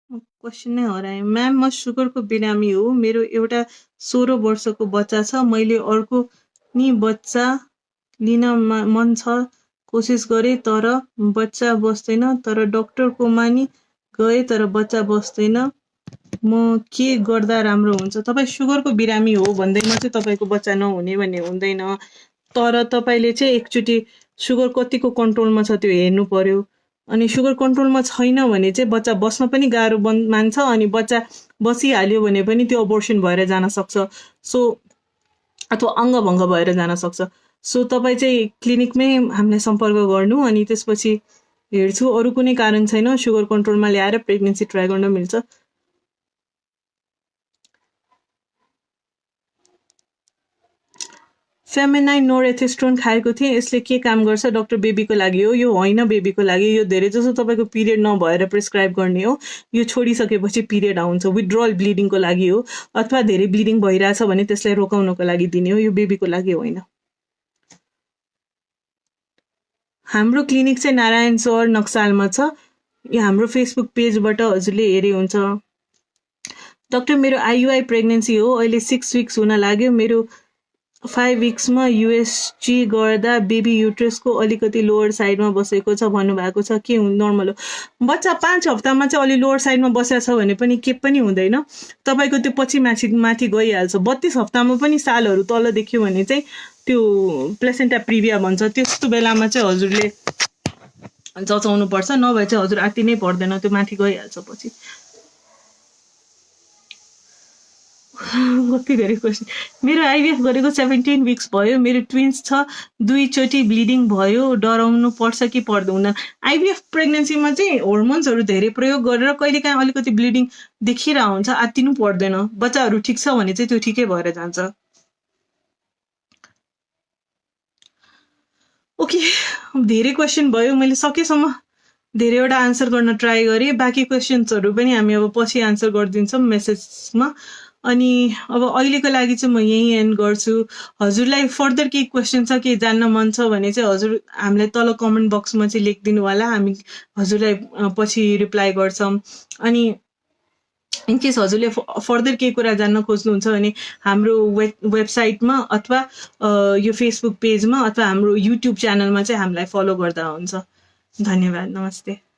क्वेसन नै हराएँ। म्याम म सुगरको बिरामी हो, मेरो एउटा 16 वर्षको बच्चा छ, मैले अर्को नि बच्चा लिन मन छ, कोसिस गरेँ तर बच्चा बस्दैन, तर डक्टरकोमा नि गएँ तर बच्चा बस्दैन, म के गर्दा राम्रो हुन्छ? तपाईँ सुगरको बिरामी हो भन्दैमा चाहिँ तपाईँको बच्चा नहुने भन्ने हुँदैन, तर तपाईँले चाहिँ एकचोटि सुगर कतिको कन्ट्रोलमा छ त्यो हेर्नु पर्यो। अनि सुगर कन्ट्रोलमा छैन भने चाहिँ बच्चा बस्न पनि गाह्रो मान्छ अनि बच्चा बसिहाल्यो भने पनि त्यो अबोर्सन भएर जान सक्छ सो अथवा अङ्गभङ्ग भएर जान सक्छ सो तपाईँ चाहिँ क्लिनिकमै हामीलाई सम्पर्क गर्नु अनि त्यसपछि हेर्छु अरू कुनै कारण छैन सुगर कन्ट्रोलमा ल्याएर प्रेग्नेन्सी ट्राई गर्न मिल्छ फेमिनाइन नोरेथेस्ट्रोन खाएको थिएँ यसले के काम गर्छ डाक्टर बेबीको लागि हो यो होइन बेबीको लागि यो धेरै जसो तपाईँको पिरियड नभएर प्रिस्क्राइब गर्ने हो यो छोडिसकेपछि पिरियड आउँछ विथड्रल ब्लिडिङको लागि हो अथवा धेरै ब्लिडिङ भइरहेछ भने त्यसलाई रोकाउनको लागि दिने हो यो बेबीको लागि होइन हाम्रो क्लिनिक चाहिँ नारायण सर नक्सालमा छ यो हाम्रो फेसबुक पेजबाट हजुरले हेरे हुन्छ डाक्टर मेरो आइयुआई प्रेग्नेन्सी हो अहिले 6 विक्स हुन लाग्यो मेरो 5 विक्समा युएसजी गर्दा बेबी युट्रसको अलिकति लोवर साइडमा बसेको छ भन्नुभएको छ के नर्मल हो बच्चा 5 हप्तामा चाहिँ अलि लोवर साइडमा बसेको छ भने पनि के पनि हुँदैन तपाईँको त्यो पछि माथि गइहाल्छ 32 हप्तामा पनि सालहरू तल देख्यो भने चाहिँ त्यो प्लेसेन्टा प्रिभिया भन्छ त्यस्तो बेलामा चाहिँ हजुरले जचाउनुपर्छ नभए चाहिँ हजुर आत्ति नै पर्दैन त्यो माथि गइहाल्छ पछि कति धेरै क्वेसन मेरो आइभिएफ गरेको 17 विक्स भयो मेरो ट्विन्स छ 2 चोटि ब्लिडिङ भयो डराउनु पर्छ कि पर्दैन आइभिएफ प्रेग्नेन्सीमा चाहिँ होर्मोन्सहरू धेरै प्रयोग गरेर कहिलेकाहीँ अलिकति ब्लिडिङ देखिरहेको हुन्छ आत्तिनु पर्दैन बच्चाहरू ठिक छ भने चाहिँ त्यो ठिकै भएर जान्छ ओके धेरै क्वेसन भयो मैले सकेसम्म धेरैवटा आन्सर गर्न ट्राई गरेँ बाँकी क्वेसन्सहरू पनि हामी अब पछि आन्सर गरिदिन्छौँ मेसेजमा अनि अब अहिलेको लागि चाहिँ म यही एन्ड गर्छु हजुरलाई फर्दर केही क्वेसन छ केही जान्न मन छ भने चाहिँ हजुर हामीलाई तल कमेन्ट बक्समा चाहिँ लेखिदिनु होला हामी हजुरलाई पछि रिप्लाई गर्छौँ अनि इनकेस हजुरले फर्दर केही कुरा जान्न खोज्नुहुन्छ भने हाम्रो वेबसाइटमा अथवा यो फेसबुक पेजमा अथवा हाम्रो युट्युब च्यानलमा चाहिँ हामीलाई फलो गर्दा हुन्छ धन्यवाद नमस्ते